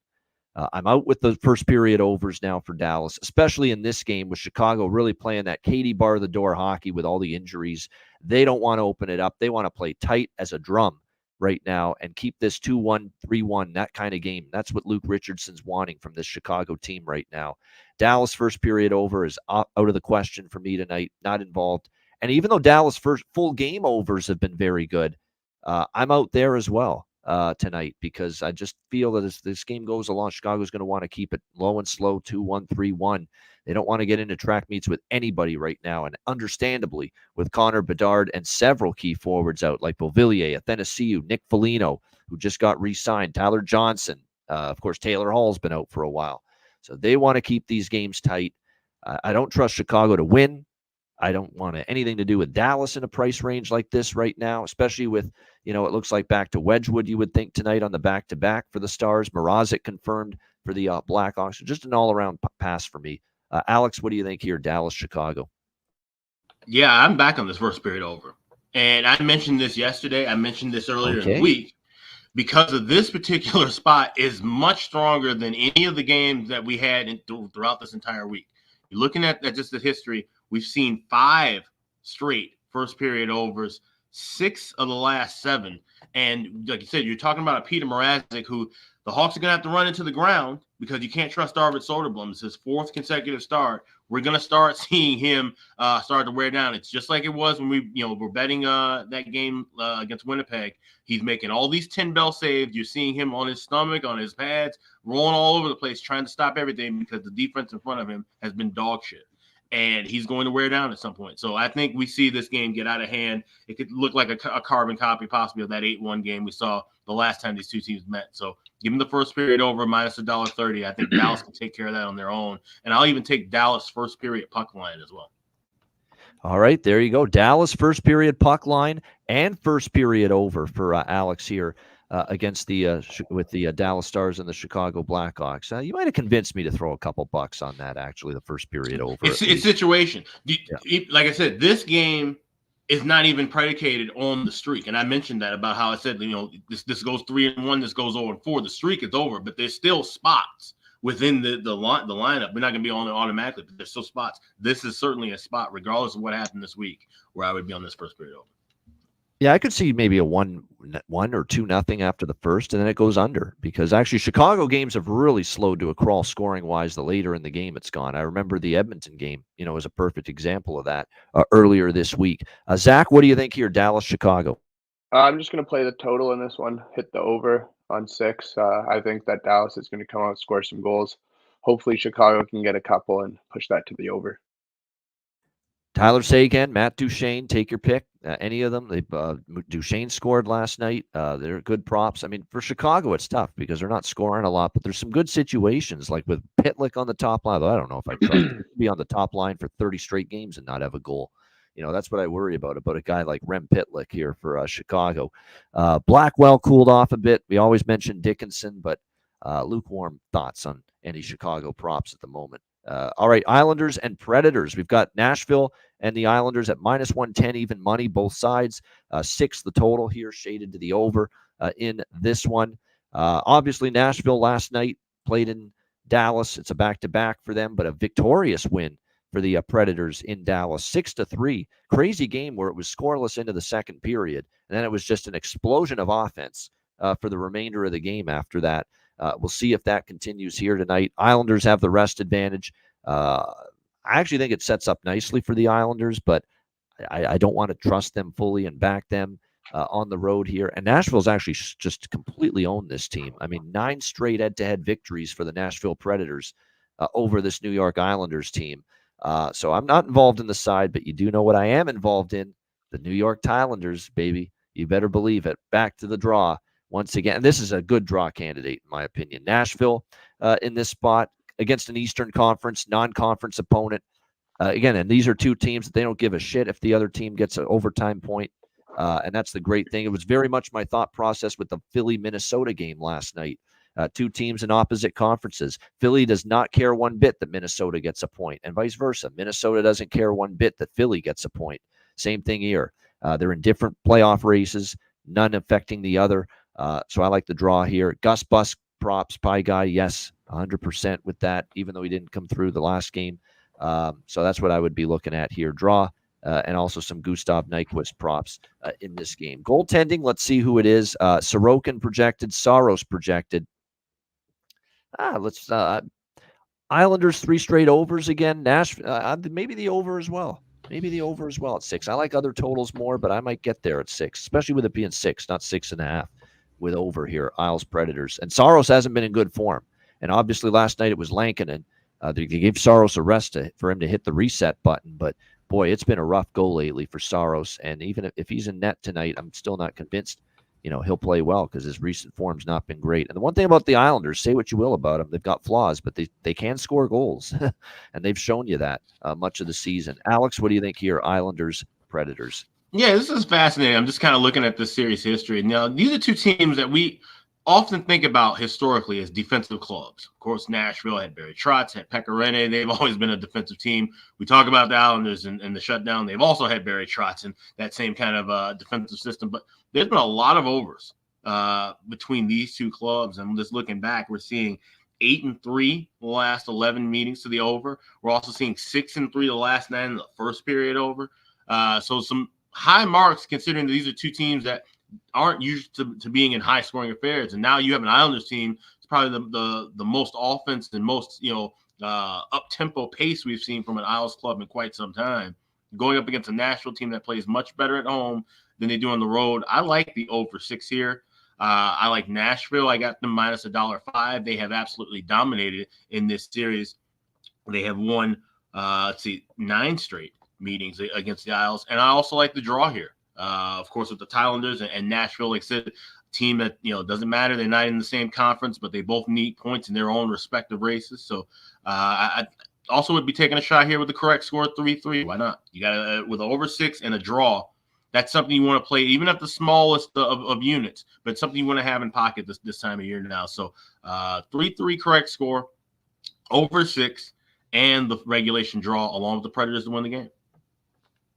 I'm out with the first period overs now for Dallas, especially in this game with Chicago really playing that Katie bar the door hockey with all the injuries. They don't want to open it up. They want to play tight as a drum right now and keep this 2-1, 3-1, that kind of game. That's what Luke Richardson's wanting from this Chicago team right now. Dallas first period over is out of the question for me tonight, not involved. And even though Dallas first full game overs have been very good, I'm out there as well tonight, because I just feel that as this game goes along, Chicago's going to want to keep it low and slow, 2-1, 3-1. They don't want to get into track meets with anybody right now. And understandably, with Connor Bedard and several key forwards out like Beauvillier, Athanasiou, Nick Foligno, who just got re-signed, Tyler Johnson, of course, Taylor Hall's been out for a while. So they want to keep these games tight. I don't trust Chicago to win. I don't want anything to do with Dallas in a price range like this right now, especially with, it looks like back to Wedgwood, you would think tonight on the back-to-back for the Stars. Mrazek confirmed for the Blackhawks. Just an all-around pass for me. Alex, what do you think here, Dallas, Chicago? Yeah, I'm back on this first period over. And I mentioned this yesterday. I mentioned this earlier in the week, because of this particular spot is much stronger than any of the games that we had throughout this entire week. You're looking at just the history. We've seen 5 straight first period overs, 6 of the last 7. And like you said, you're talking about a Peter Mrazek who The Hawks are going to have to run into the ground because you can't trust Arvid Soderblom. It's his 4th consecutive start. We're going to start seeing him start to wear down. It's just like it was when we're betting that game against Winnipeg. He's making all these 10-bell saves. You're seeing him on his stomach, on his pads, rolling all over the place, trying to stop everything because the defense in front of him has been dog shit. And he's going to wear down at some point. So I think we see this game get out of hand. It could look like a carbon copy possibly of that 8-1 game we saw the last time these two teams met. So give them the first period over minus $1.30. I think Dallas can take care of that on their own. And I'll even take Dallas first period puck line as well. All right, there you go. Dallas first period puck line and first period over for Alex here against with the Dallas Stars and the Chicago Blackhawks. You might have convinced me to throw a couple bucks on that. Actually, the first period over. It's situation. Like I said, this game is not even predicated on the streak, and I mentioned that about how I said this goes 3-1, this goes 0-4. The streak is over, but there's still spots within the lineup. We're not going to be on it automatically, but there's still spots. This is certainly a spot, regardless of what happened this week, where I would be on this first period over. Yeah, I could see maybe a 1 or 2-0 after the first, and then it goes under because actually Chicago games have really slowed to a crawl scoring wise the later in the game it's gone. I remember the Edmonton game, was a perfect example of that earlier this week. Zach, what do you think here, Dallas, Chicago? I'm just going to play the total in this one, hit the over on 6. I think that Dallas is going to come out and score some goals. Hopefully Chicago can get a couple and push that to the over. Tyler Seguin, Matt Duchene, take your pick. Any of them. Duchene scored last night. They're good props. I mean, for Chicago, it's tough because they're not scoring a lot, but there's some good situations, like with Pitlick on the top line. Though I don't know if I trust him to be on the top line for 30 straight games and not have a goal. That's what I worry about a guy like Rem Pitlick here for Chicago. Blackwell cooled off a bit. We always mention Dickinson, but lukewarm thoughts on any Chicago props at the moment. All right, Islanders and Predators. We've got Nashville and the Islanders at minus 110 even money, both sides. 6 the total here, shaded to the over in this one. Obviously, Nashville last night played in Dallas. It's a back-to-back for them, but a victorious win for the Predators in Dallas, 6-3. Crazy game where it was scoreless into the second period, and then it was just an explosion of offense for the remainder of the game after that. We'll see if that continues here tonight. Islanders have the rest advantage. I actually think it sets up nicely for the Islanders, but I don't want to trust them fully and back them on the road here. And Nashville's actually just completely owned this team. I mean, 9 straight head-to-head victories for the Nashville Predators over this New York Islanders team. So I'm not involved in the side, but you do know what I am involved in. The New York Islanders, baby. You better believe it. Back to the draw. Once again, and this is a good draw candidate, in my opinion. Nashville in this spot against an Eastern Conference, non-conference opponent. Again, and these are two teams that they don't give a shit if the other team gets an overtime point. And that's the great thing. It was very much my thought process with the Philly-Minnesota game last night. Two teams in opposite conferences. Philly does not care one bit that Minnesota gets a point, and vice versa. Minnesota doesn't care one bit that Philly gets a point. Same thing here. They're in different playoff races, none affecting the other. So I like the draw here. Gus Busk props, pie guy, yes, 100% with that, even though he didn't come through the last game. So that's what I would be looking at here. Draw and also some Gustav Nyquist props in this game. Goaltending, let's see who it is. Sorokin projected, Saros projected. Islanders 3 straight overs again. Nashville, maybe the over as well. Maybe the over as well at 6. I like other totals more, but I might get there at 6, especially with it being 6, not 6.5 with over here. Isles Predators. And Saros hasn't been in good form. And obviously last night it was Lankinen. They gave Saros a rest for him to hit the reset button. But boy, it's been a rough go lately for Saros. And even if he's in net tonight, I'm still not convinced he'll play well because his recent form's not been great. And the one thing about the Islanders, say what you will about them, they've got flaws, but they can score goals. And they've shown you that much of the season. Alex, what do you think here? Islanders, Predators. Yeah, this is fascinating. I'm just kind of looking at this series history. Now, these are two teams that we often think about historically as defensive clubs. Of course, Nashville had Barry Trotz, had Pekka Rinne. They've always been a defensive team. We talk about the Islanders and the shutdown. They've also had Barry Trotz and that same kind of defensive system. But there's been a lot of overs between these two clubs. And just looking back, we're seeing 8-3 the last 11 meetings to the over. We're also seeing 6-3 the last 9 in the first period over. So some high marks considering these are two teams that aren't used to being in high scoring affairs. And now you have an Islanders team. It's probably the most offense and most, up tempo pace we've seen from an Isles club in quite some time. Going up against a Nashville team that plays much better at home than they do on the road. I like the over 6 here. I like Nashville. I got them minus $1.05. They have absolutely dominated in this series. They have won, 9 straight meetings against the Isles. And I also like the draw here. Of course, with the Thailanders and Nashville, like I said, team that, doesn't matter. They're not in the same conference, but they both need points in their own respective races. So I also would be taking a shot here with the correct score, 3-3. Why not? You got with an over 6 and a draw. That's something you want to play, even at the smallest of units, but something you want to have in pocket this time of year now. So 3-3 correct score, over 6, and the regulation draw along with the Predators to win the game.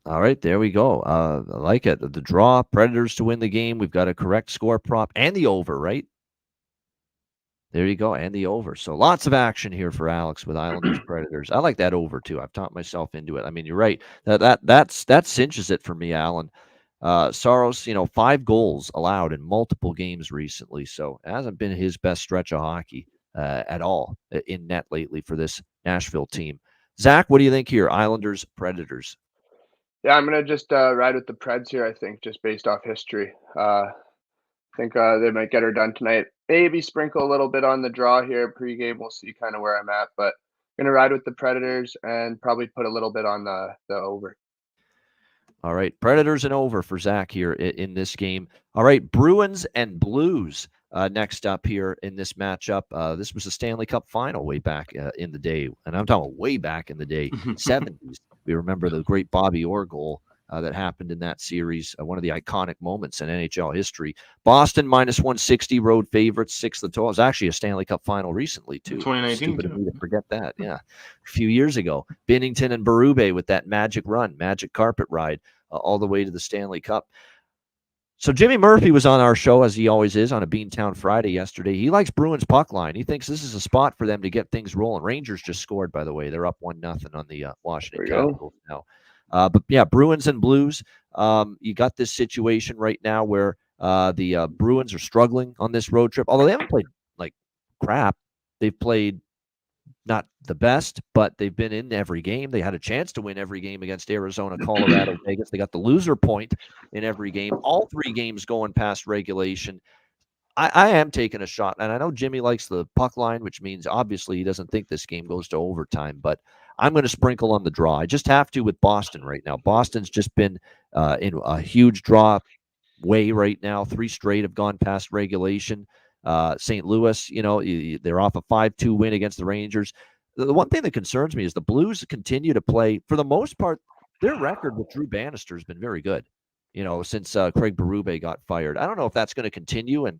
All right, there we go. I like it. The draw, Predators to win the game. We've got a correct score prop and the over, right? There you go, and the over. So lots of action here for Alex with Islanders Predators. I like that over too. I've talked myself into it. I mean, you're right. That cinches it for me, Alan. Saros, 5 goals allowed in multiple games recently, so it hasn't been his best stretch of hockey at all in net lately for this Nashville team. Zach, what do you think here? Islanders Predators. Yeah, I'm gonna just ride with the Preds here. I think just based off history. I think they might get her done tonight. Maybe sprinkle a little bit on the draw here pregame. We'll see kind of where I'm at, but I'm gonna ride with the Predators and probably put a little bit on the over. All right, Predators and over for Zach here in this game. All right, Bruins and Blues next up here in this matchup. This was a Stanley Cup final way back in the day, and I'm talking way back in the day, 70s. We remember the great Bobby Orr goal that happened in that series, one of the iconic moments in NHL history. Boston minus 160, road favorites, 6 the total. It was actually a Stanley Cup final recently, too. 2019. Stupid of me to forget that. Yeah, a few years ago. Binnington and Berube with that magic run, magic carpet ride all the way to the Stanley Cup. So Jimmy Murphy was on our show, as he always is, on a Beantown Friday yesterday. He likes Bruins puck line. He thinks this is a spot for them to get things rolling. Rangers just scored, by the way. They're up 1-0 on the Washington Capitals now. But yeah, Bruins and Blues. You got this situation right now where the Bruins are struggling on this road trip. Although they haven't played like crap. They've played not the best, but they've been in every game. They had a chance to win every game against Arizona, Colorado, Vegas. They got the loser point in every game. All 3 games going past regulation. I am taking a shot, and I know Jimmy likes the puck line, which means obviously he doesn't think this game goes to overtime, but I'm going to sprinkle on the draw. I just have to with Boston right now. Boston's just been in a huge draw way right now. 3 straight have gone past regulation. St. Louis, they're off a 5-2 win against the Rangers. The one thing that concerns me is the Blues continue to play, for the most part, their record with Drew Bannister has been very good, since Craig Berube got fired. I don't know if that's going to continue and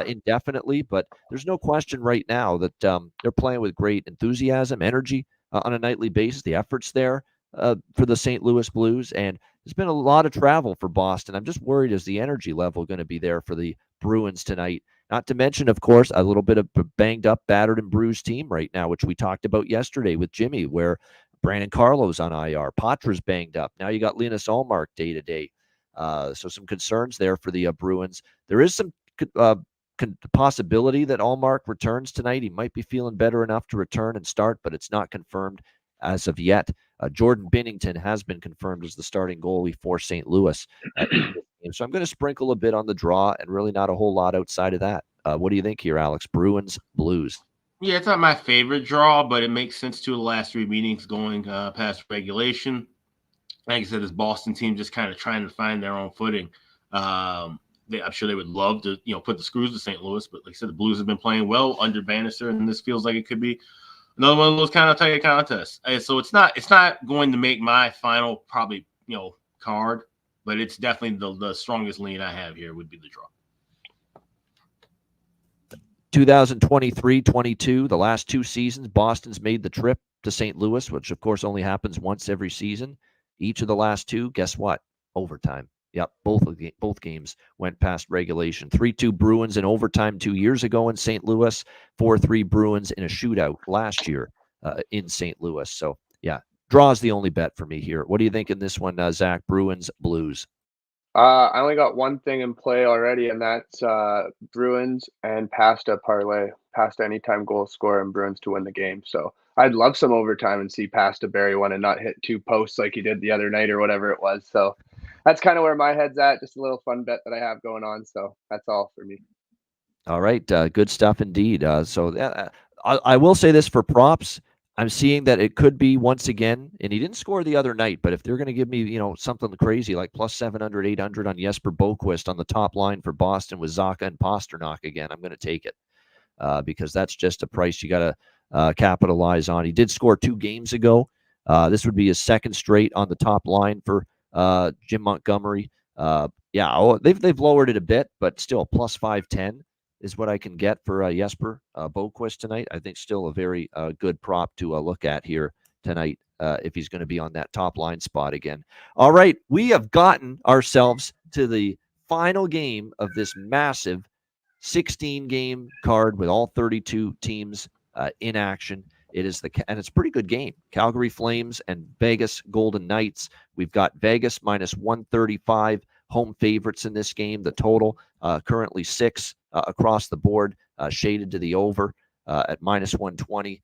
indefinitely, but there's no question right now that they're playing with great enthusiasm, energy on a nightly basis. The effort's there for the St. Louis Blues, and there's been a lot of travel for Boston. I'm just worried, is the energy level going to be there for the Bruins tonight? Not to mention, of course, a little bit of a banged up, battered, and bruised team right now, which we talked about yesterday with Jimmy, where Brandon Carlo's on IR. Patra's banged up. Now you got Linus Ullmark day-to-day. So some concerns there for the Bruins. There is some possibility that Ullmark returns tonight. He might be feeling better enough to return and start, but it's not confirmed as of yet. Jordan Binnington has been confirmed as the starting goalie for St. Louis. So I'm going to sprinkle a bit on the draw and really not a whole lot outside of that. What do you think here, Alex? Bruins, Blues. Yeah, it's not my favorite draw, but it makes sense to the last 3 meetings going past regulation. Like I said, this Boston team just kind of trying to find their own footing. I'm sure they would love to, put the screws to St. Louis, but like I said, the Blues have been playing well under Bannister, and this feels like it could be another one of those kind of tight contests. So it's not going to make my final probably card, but it's definitely the strongest lean I have here would be the draw. 2023-22, the last 2 seasons, Boston's made the trip to St. Louis, which of course only happens once every season. Each of the last 2, guess what? Overtime. Yep, both games went past regulation. 3-2 Bruins in overtime 2 years ago in St. Louis. 4-3 Bruins in a shootout last year in St. Louis. So, yeah, draw is the only bet for me here. What do you think in this one, Zach? Bruins, Blues? I only got one thing in play already, and that's Bruins and Pasta parlay. Pasta anytime goal scorer and Bruins to win the game. So I'd love some overtime and see Pasta bury one and not hit 2 posts like he did the other night or whatever it was. So that's kind of where my head's at. Just a little fun bet that I have going on. So that's all for me. All right, good stuff indeed. I will say this for props. I'm seeing that it could be once again, and he didn't score the other night, but if they're going to give me, something crazy like plus 700, 800 on Jesper Boquist on the top line for Boston with Zacha and Pasternak again, I'm going to take it because that's just a price you got to capitalize on. He did score 2 games ago. This would be his second straight on the top line for Jim Montgomery. They've lowered it a bit, but still plus 510. Is what I can get for Jesper Boquist tonight. I think still a very good prop to look at here tonight if he's going to be on that top line spot again. All right, we have gotten ourselves to the final game of this massive 16-game card with all 32 teams in action. And it's a pretty good game. Calgary Flames and Vegas Golden Knights. We've got Vegas minus 135 home favorites in this game. The total currently 6 across the board, shaded to the over at minus 120.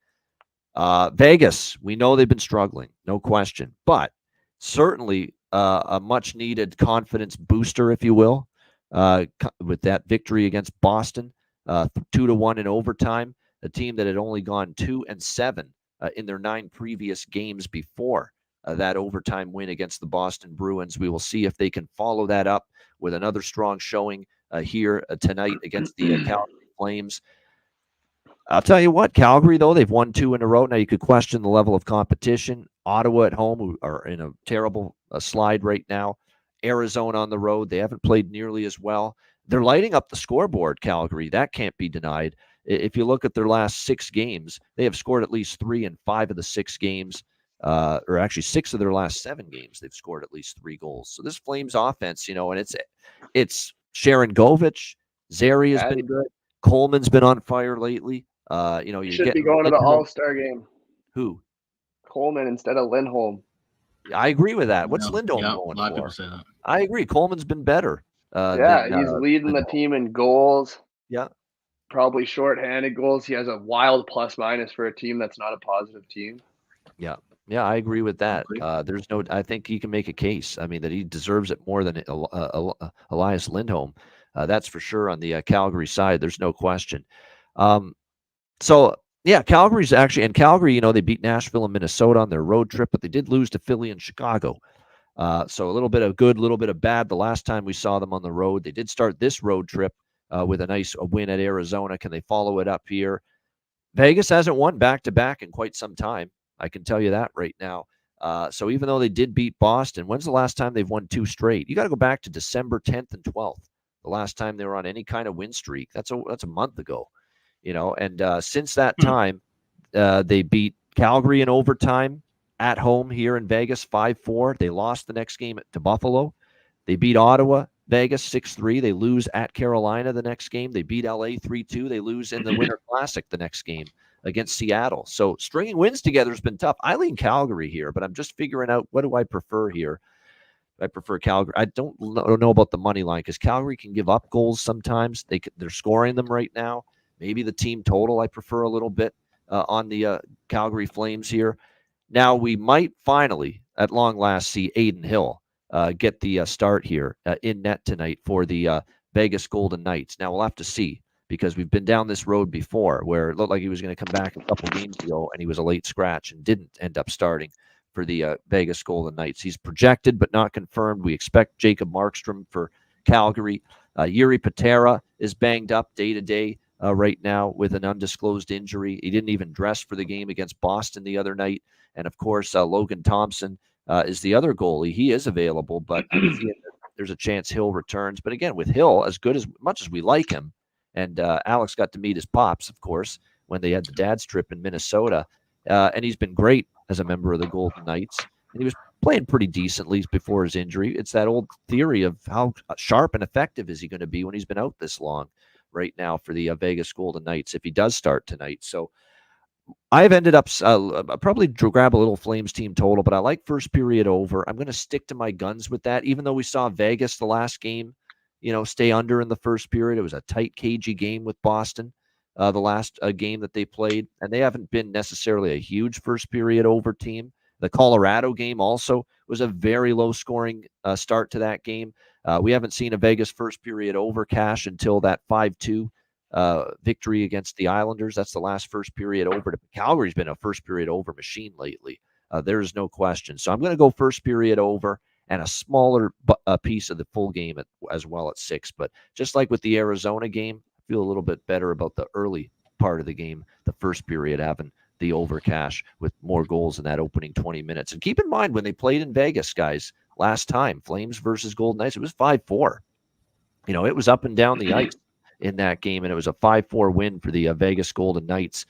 Vegas, we know they've been struggling, no question, but certainly a much-needed confidence booster, if you will, with that victory against Boston, 2-1 in overtime, a team that had only gone 2-7 in their 9 previous games before that overtime win against the Boston Bruins. We will see if they can follow that up with another strong showing here tonight against the Calgary Flames. I'll tell you what, Calgary, though, they've won 2 in a row. Now, you could question the level of competition. Ottawa at home, who are in a terrible slide right now. Arizona on the road, they haven't played nearly as well. They're lighting up the scoreboard, Calgary. That can't be denied. If you look at their last 6 games, they have scored at least 3 in 5 of the 6 games. Or actually 6 of their last 7 games, they've scored at least 3 goals. So this Flames offense, and it's Sharon Govich, Zary has been good. Coleman's been on fire lately. You should be going to the All-Star game. Who? Coleman instead of Lindholm. I agree with that. What's Lindholm going for? A lot of people say that. I agree. Coleman's been better. He's leading the team in goals. Yeah. Probably shorthanded goals. He has a wild plus-minus for a team that's not a positive team. Yeah. Yeah, I agree with that. I think he can make a case. I mean, that he deserves it more than Elias Lindholm. That's for sure on the Calgary side. There's no question. Calgary's actually, and Calgary, they beat Nashville and Minnesota on their road trip, but they did lose to Philly and Chicago. So a little bit of good, a little bit of bad the last time we saw them on the road. They did start this road trip with a win at Arizona. Can they follow it up here? Vegas hasn't won back-to-back in quite some time. I can tell you that right now. So even though they did beat Boston, when's the last time they've won 2 straight? You got to go back to December 10th and 12th. The last time they were on any kind of win streak. That's a month ago, And since that time, they beat Calgary in overtime at home here in Vegas 5-4. They lost the next game to Buffalo. They beat Ottawa, Vegas 6-3. They lose at Carolina the next game. They beat LA 3-2. They lose in the Winter Classic the next game against Seattle. So stringing wins together has been tough. I lean Calgary here, but I'm just figuring out what do I prefer here. I prefer Calgary. I don't know about the money line because Calgary can give up goals sometimes. They're scoring them right now. Maybe the team total I prefer a little bit on the Calgary Flames here. Now we might finally, at long last, see Aiden Hill get the start here in net tonight for the Vegas Golden Knights. Now we'll have to see because we've been down this road before where it looked like he was going to come back a couple games ago and he was a late scratch and didn't end up starting for the Vegas Golden Knights. He's projected but not confirmed. We expect Jacob Markstrom for Calgary. Yuri Patera is banged up day-to-day right now with an undisclosed injury. He didn't even dress for the game against Boston the other night. And, of course, Logan Thompson is the other goalie. He is available, but there's a chance Hill returns. But, again, with Hill, as much as we like him, and Alex got to meet his pops, of course, when they had the dad's trip in Minnesota, and he's been great as a member of the Golden Knights. And he was playing pretty decently before his injury. It's that old theory of how sharp and effective is he going to be when he's been out this long right now for the Vegas Golden Knights if he does start tonight. So I've ended up probably grab a little Flames team total, but I like first period over. I'm going to stick to my guns with that, even though we saw Vegas the last game, stay under in the first period. It was a tight, cagey game with Boston, the last game that they played, and they haven't been necessarily a huge first period over team. The Colorado game also was a very low-scoring start to that game. We haven't seen a Vegas first period over cash until that 5-2 victory against the Islanders. That's the last first period over. Calgary's been a first period over machine lately. There's no question. So I'm going to go first period over and a smaller piece of the full game as well at 6. But just like with the Arizona game, I feel a little bit better about the early part of the game, the first period having the over cash with more goals in that opening 20 minutes. And keep in mind, when they played in Vegas, guys, last time, Flames versus Golden Knights, it was 5-4. It was up and down the ice in that game, and it was a 5-4 win for the Vegas Golden Knights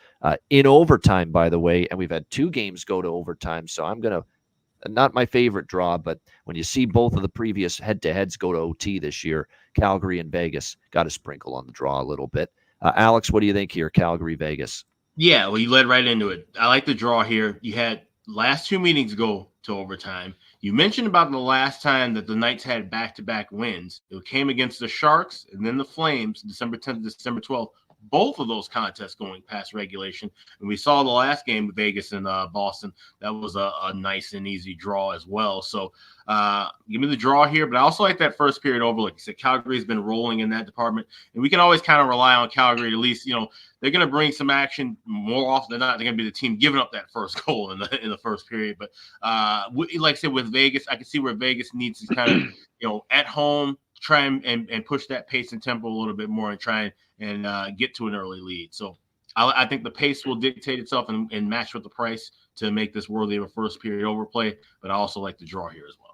in overtime, by the way. And we've had 2 games go to overtime, so I'm going to not my favorite draw, but when you see both of the previous head-to-heads go to OT this year, Calgary and Vegas, got to sprinkle on the draw a little bit. Alex, what do you think here, Calgary, Vegas? Yeah, well, you led right into it. I like the draw here. You had last 2 meetings go to overtime. You mentioned about the last time that the Knights had back-to-back wins. It came against the Sharks and then the Flames, December 10th, December 12th. Both of those contests going past regulation. And we saw the last game with Vegas and Boston. That was a nice and easy draw as well. So give me the draw here. But I also like that first period over. Like you said, Calgary's been rolling in that department. And we can always kind of rely on Calgary. At least, they're going to bring some action more often than not. They're going to be the team giving up that first goal in the first period. But like I said, with Vegas, I can see where Vegas needs to kind of, at home, try and push that pace and tempo a little bit more and try and get to an early lead. So I think the pace will dictate itself and match with the price to make this worthy of a first period overplay. But I also like the draw here as well.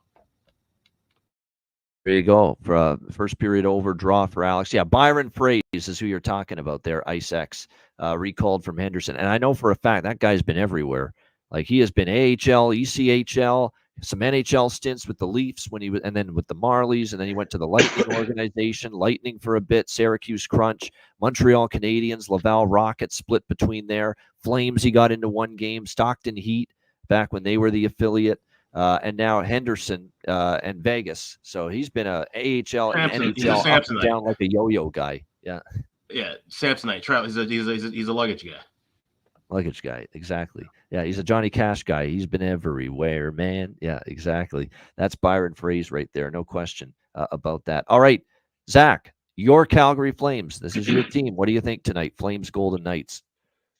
There you go. For first period over draw for Alex. Yeah, Byron Frazee is who you're talking about there, Ice X, recalled from Henderson. And I know for a fact that guy's been everywhere. Like he has been AHL, ECHL, some NHL stints with the Leafs and then with the Marlies, and then he went to the Lightning organization, Lightning for a bit, Syracuse Crunch, Montreal Canadiens, Laval Rockets split between there, Flames he got into one game, Stockton Heat back when they were the affiliate, and now Henderson and Vegas. So he's been a AHL and NHL up and down like a yo-yo guy. Yeah. Yeah, Samsonite. He's a luggage guy. Luggage guy, exactly. Yeah, he's a Johnny Cash guy. He's been everywhere, man. Yeah, exactly. That's Byron Frazee right there. No question about that. All right, Zach, your Calgary Flames. This is your team. What do you think tonight? Flames, Golden Knights.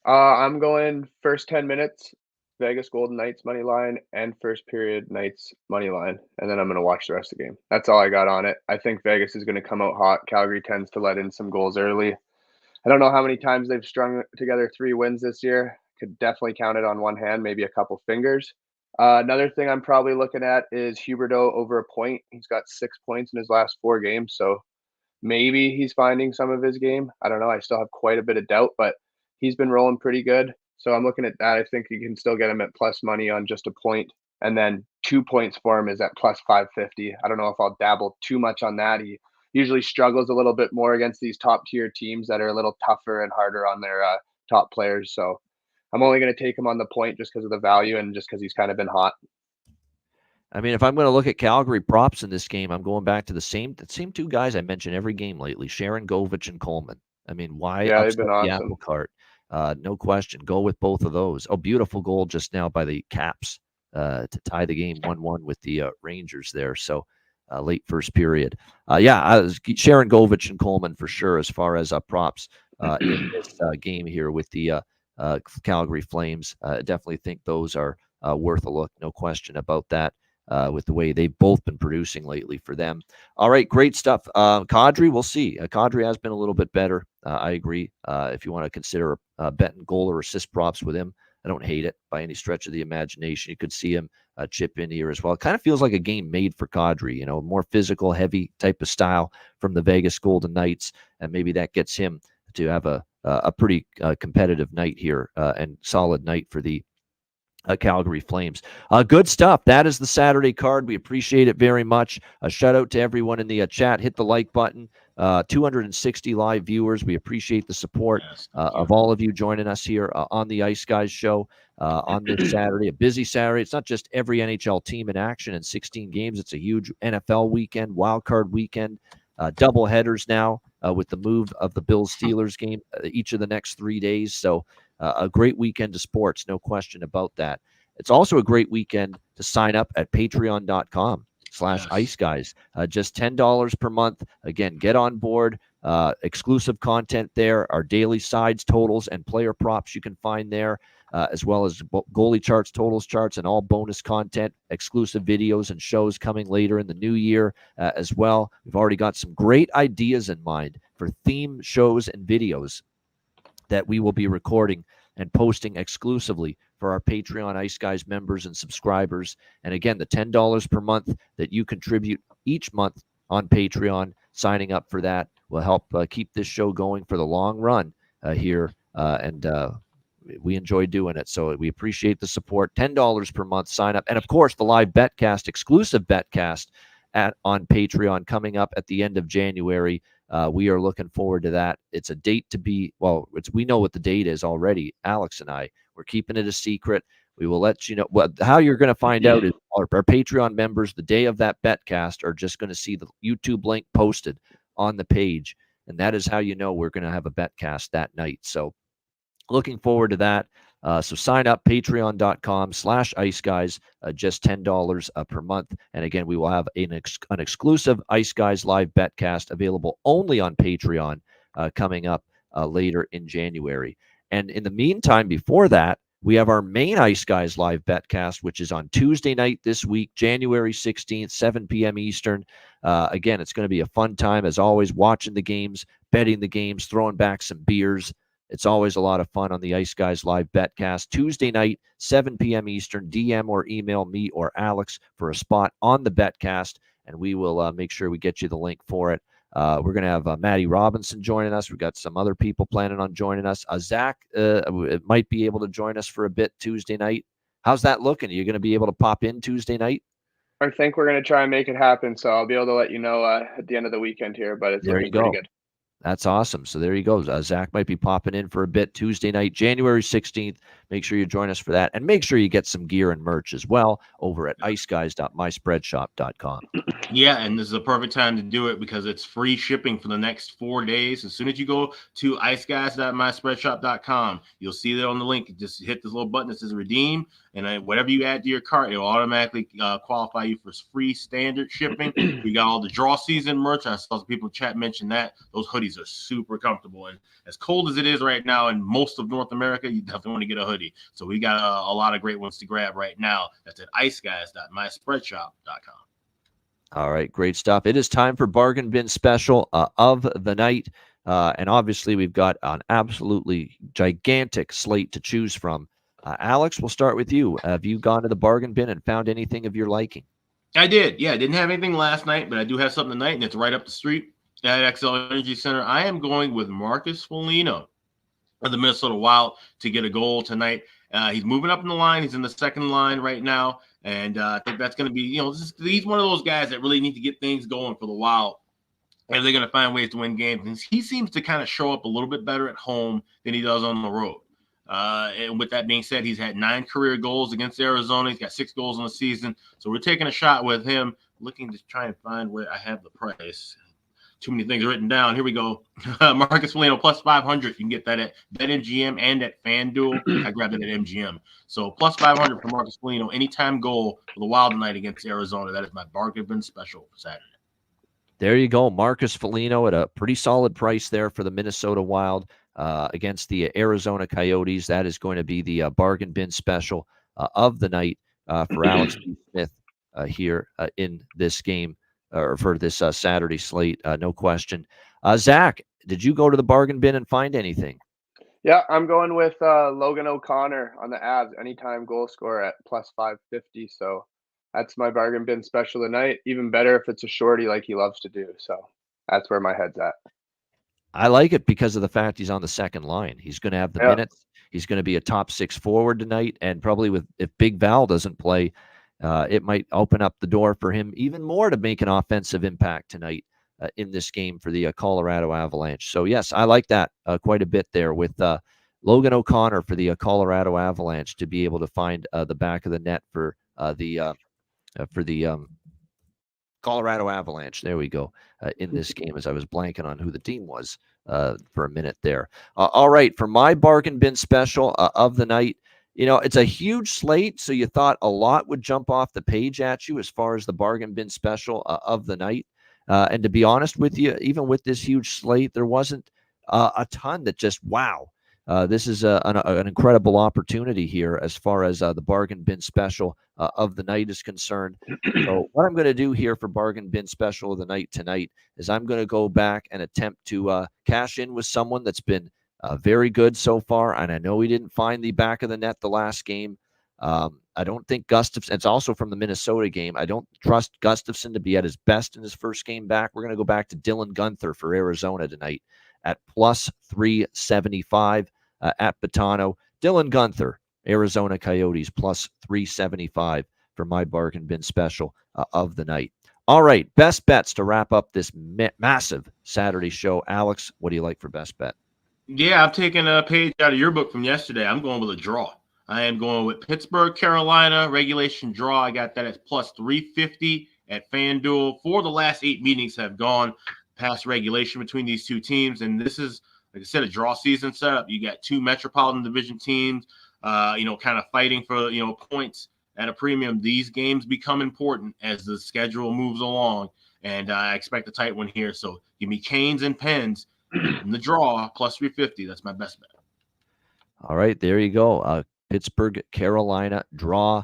I'm going first 10 minutes, Vegas Golden Knights money line, and first period Knights money line, and then I'm going to watch the rest of the game. That's all I got on it. I think Vegas is going to come out hot. Calgary tends to let in some goals early. I don't know how many times they've strung together 3 wins this year. Could definitely count it on one hand, maybe a couple fingers. Another thing I'm probably looking at is Huberdeau over a point. He's got 6 points in his last 4 games, so maybe he's finding some of his game. I don't know. I still have quite a bit of doubt, but he's been rolling pretty good. So I'm looking at that. I think you can still get him at plus money on just a point. And then 2 points for him is at plus 550. I don't know if I'll dabble too much on that. He usually struggles a little bit more against these top tier teams that are a little tougher and harder on their top players. So I'm only going to take him on the point just because of the value and just because he's kind of been hot. I mean, if I'm going to look at Calgary props in this game, I'm going back to the same 2 guys I mentioned every game lately, Sharon Govich and Coleman. I mean, why they've been awesome. The apple cart? No question. Go with both of those. Oh, beautiful goal just now by the Caps to tie the game 1-1 with the Rangers there. So late first period. Sharon Govich and Coleman for sure as far as props in this game here with the Calgary Flames. Definitely think those are worth a look. No question about that. With the way they've both been producing lately for them. All right, great stuff. Kadri, we'll see. Kadri has been a little bit better. I agree. If you want to consider betting goal or assist props with him, I don't hate it by any stretch of the imagination. You could see him chip in here as well. It kind of feels like a game made for Kadri, more physical, heavy type of style from the Vegas Golden Knights, and maybe that gets him to have a pretty competitive night here and solid night for the Calgary Flames. Good stuff. That is the Saturday card. We appreciate it very much. A shout out to everyone in the chat. Hit the like button. 260 live viewers. We appreciate the support of all of you joining us here on the Ice Guys show on this Saturday. A busy Saturday. It's not just every NHL team in action and 16 games. It's a huge NFL weekend, wild card weekend, double headers now with the move of the Bills-Steelers game each of the next 3 days. So a great weekend of sports, no question about that. It's also a great weekend to sign up at patreon.com/Ice Guys. Just $10 per month. Again, get on board. Exclusive content there. Our daily sides, totals, and player props you can find there, as well as goalie charts, totals charts, and all bonus content, exclusive videos and shows coming later in the new year as well. We've already got some great ideas in mind for theme shows and videos that we will be recording and posting exclusively for our Patreon Ice Guys members and subscribers. And again, the $10 per month that you contribute each month on Patreon, signing up for that will help keep this show going for the long run here. And we enjoy doing it. So we appreciate the support. $10 per month, sign up. And of course, the live betcast, exclusive betcast on Patreon coming up at the end of January. We are looking forward to that. It's a date to be, well, we know what the date is already, Alex and I. We're keeping it a secret. We will let you know. How you're going to find out is our Patreon members, the day of that betcast, are just going to see the YouTube link posted on the page. And that is how you know we're going to have a betcast that night. So looking forward to that. So sign up, patreon.com/Ice Guys, just $10 per month. And again, we will have an exclusive Ice Guys live betcast available only on Patreon coming up later in January. And in the meantime, before that, we have our main Ice Guys live betcast, which is on Tuesday night this week, January 16th, 7 p.m. Eastern. Again, it's going to be a fun time, as always, watching the games, betting the games, throwing back some beers. It's always a lot of fun on the Ice Guys live betcast. Tuesday night, 7 p.m. Eastern. DM or email me or Alex for a spot on the betcast, and we will make sure we get you the link for it. We're going to have Maddie Robinson joining us. We've got some other people planning on joining us. Zach might be able to join us for a bit Tuesday night. How's that looking? Are you going to be able to pop in Tuesday night? I think we're going to try and make it happen, so I'll be able to let you know at the end of the weekend here, but it's looking pretty good. That's awesome. So there you go. Zach might be popping in for a bit Tuesday night, January 16th. Make sure you join us for that. And make sure you get some gear and merch as well over at iceguys.myspreadshop.com. Yeah, and this is a perfect time to do it because it's free shipping for the next 4 days. As soon as you go to iceguys.myspreadshop.com, you'll see there on the link. Just hit this little button that says redeem, and whatever you add to your cart, it'll automatically qualify you for free standard shipping. We got all the draw season merch. I saw some people in chat mention that. Those hoodies are super comfortable. And as cold as it is right now in most of North America, you definitely want to get a hoodie. So we got a lot of great ones to grab right now. That's at iceguys.myspreadshop.com. All right, great stuff. It is time for Bargain Bin Special of the night. And obviously, we've got an absolutely gigantic slate to choose from. Alex, we'll start with you. Have you gone to the bargain bin and found anything of your liking? I did. Yeah, I didn't have anything last night, but I do have something tonight, and it's right up the street at XL Energy Center. I am going with Marcus Foligno of the Minnesota Wild to get a goal tonight. He's moving up in the line. He's in the second line right now. And I think that's going to be, he's one of those guys that really need to get things going for the Wild. And they're going to find ways to win games. And he seems to kind of show up a little bit better at home than he does on the road. And with that being said, he's had 9 career goals against Arizona. He's got 6 goals in the season. So we're taking a shot with him, looking to try and find where I have the price. Too many things written down. Here we go. Marcus Foligno plus 500. You can get that at BetMGM and at FanDuel. I grabbed it at MGM. So plus 500 for Marcus Foligno. Anytime goal for the Wild tonight against Arizona. That is my bargain bin special for Saturday. There you go. Marcus Foligno at a pretty solid price there for the Minnesota Wild against the Arizona Coyotes. That is going to be the bargain bin special of the night for Alex B. Smith here in this game. Or for this Saturday slate, no question. Zach, did you go to the bargain bin and find anything? Yeah, I'm going with Logan O'Connor on the Avs, anytime goal scorer at plus 550. So that's my bargain bin special tonight. Even better if it's a shorty like he loves to do. So that's where my head's at. I like it because of the fact he's on the second line. He's going to have the minutes. He's going to be a top 6 forward tonight, and probably if Big Val doesn't play, it might open up the door for him even more to make an offensive impact tonight in this game for the Colorado Avalanche. So, yes, I like that quite a bit there with Logan O'Connor for the Colorado Avalanche to be able to find the back of the net for the Colorado Avalanche. There we go. In this game, as I was blanking on who the team was for a minute there. All right, for my bargain bin special of the night, it's a huge slate, so you thought a lot would jump off the page at you as far as the bargain bin special of the night. And to be honest with you, even with this huge slate, there wasn't a ton that just, wow. This is an incredible opportunity here as far as the bargain bin special of the night is concerned. So what I'm going to do here for bargain bin special of the night tonight is I'm going to go back and attempt to cash in with someone that's been very good so far. And I know he didn't find the back of the net the last game. I don't think Gustafsson, it's also from the Minnesota game. I don't trust Gustafsson to be at his best in his first game back. We're going to go back to Dylan Guenther for Arizona tonight at plus 375 at Betano. Dylan Guenther, Arizona Coyotes, plus 375 for my bargain bin special of the night. All right, best bets to wrap up this massive Saturday show. Alex, what do you like for best bet? Yeah, I'm taking a page out of your book from yesterday. I'm going with a draw. I am going with Pittsburgh, Carolina, regulation draw. I got that at plus 350 at FanDuel. 4 of the last 8 meetings have gone past regulation between these two teams, and this is, like I said, a draw season setup. You got 2 Metropolitan Division teams, kind of fighting for, points at a premium. These games become important as the schedule moves along, and I expect a tight one here. So give me Canes and Pens in the draw, plus 350. That's my best bet. All right, there you go. Pittsburgh, Carolina, draw,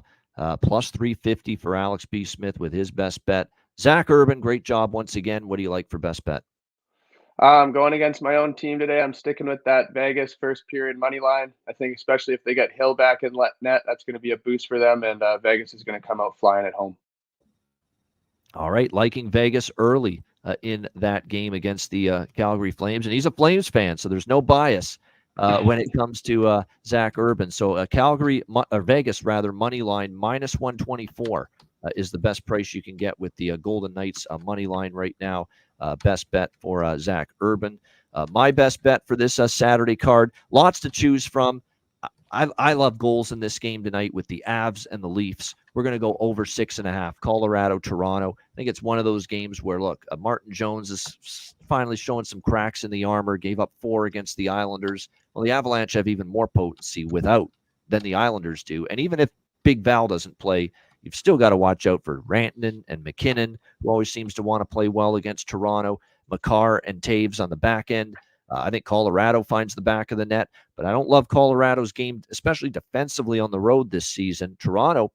plus 350 for Alex B. Smith with his best bet. Zach Urban, great job once again. What do you like for best bet? I'm going against my own team today. I'm sticking with that Vegas first period money line. I think especially if they get Hill back in net, that's going to be a boost for them, and Vegas is going to come out flying at home. All right, liking Vegas early in that game against the Calgary Flames, and he's a Flames fan, so there's no bias when it comes to Zach Urban. So Vegas money line minus 124 is the best price you can get with the Golden Knights money line right now. Best bet for Zach Urban. My best bet for this Saturday card, lots to choose from. I love goals in this game tonight with the Avs and the Leafs. We're going to go over 6.5. Colorado, Toronto. I think it's one of those games where, look, Martin Jones is finally showing some cracks in the armor, gave up 4 against the Islanders. Well, the Avalanche have even more potency without than the Islanders do. And even if Big Val doesn't play, you've still got to watch out for Rantanen and McKinnon, who always seems to want to play well against Toronto. Makar and Taves on the back end. I think Colorado finds the back of the net, but I don't love Colorado's game, especially defensively on the road this season. Toronto,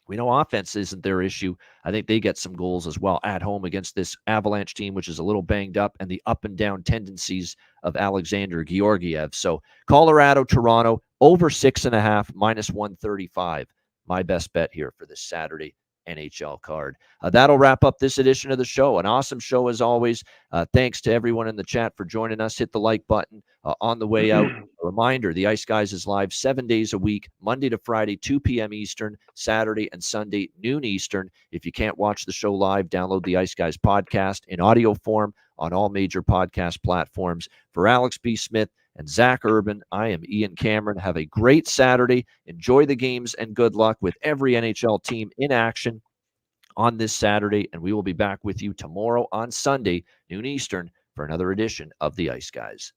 we know offense isn't their issue. I think they get some goals as well at home against this Avalanche team, which is a little banged up, and the up and down tendencies of Alexander Georgiev. So Colorado, Toronto, over 6.5, minus 135. My best bet here for this Saturday NHL card. That'll wrap up this edition of the show. An awesome show as always. Thanks to everyone in the chat for joining us. Hit the like button on the way out. A reminder, the Ice Guys is live 7 days a week, Monday to Friday, 2 p.m. Eastern, Saturday and Sunday, noon Eastern. If you can't watch the show live, download the Ice Guys podcast in audio form on all major podcast platforms. For Alex B. Smith and Zach Urban, I am Ian Cameron. Have a great Saturday. Enjoy the games and good luck with every NHL team in action on this Saturday. And we will be back with you tomorrow on Sunday, noon Eastern, for another edition of the Ice Guys.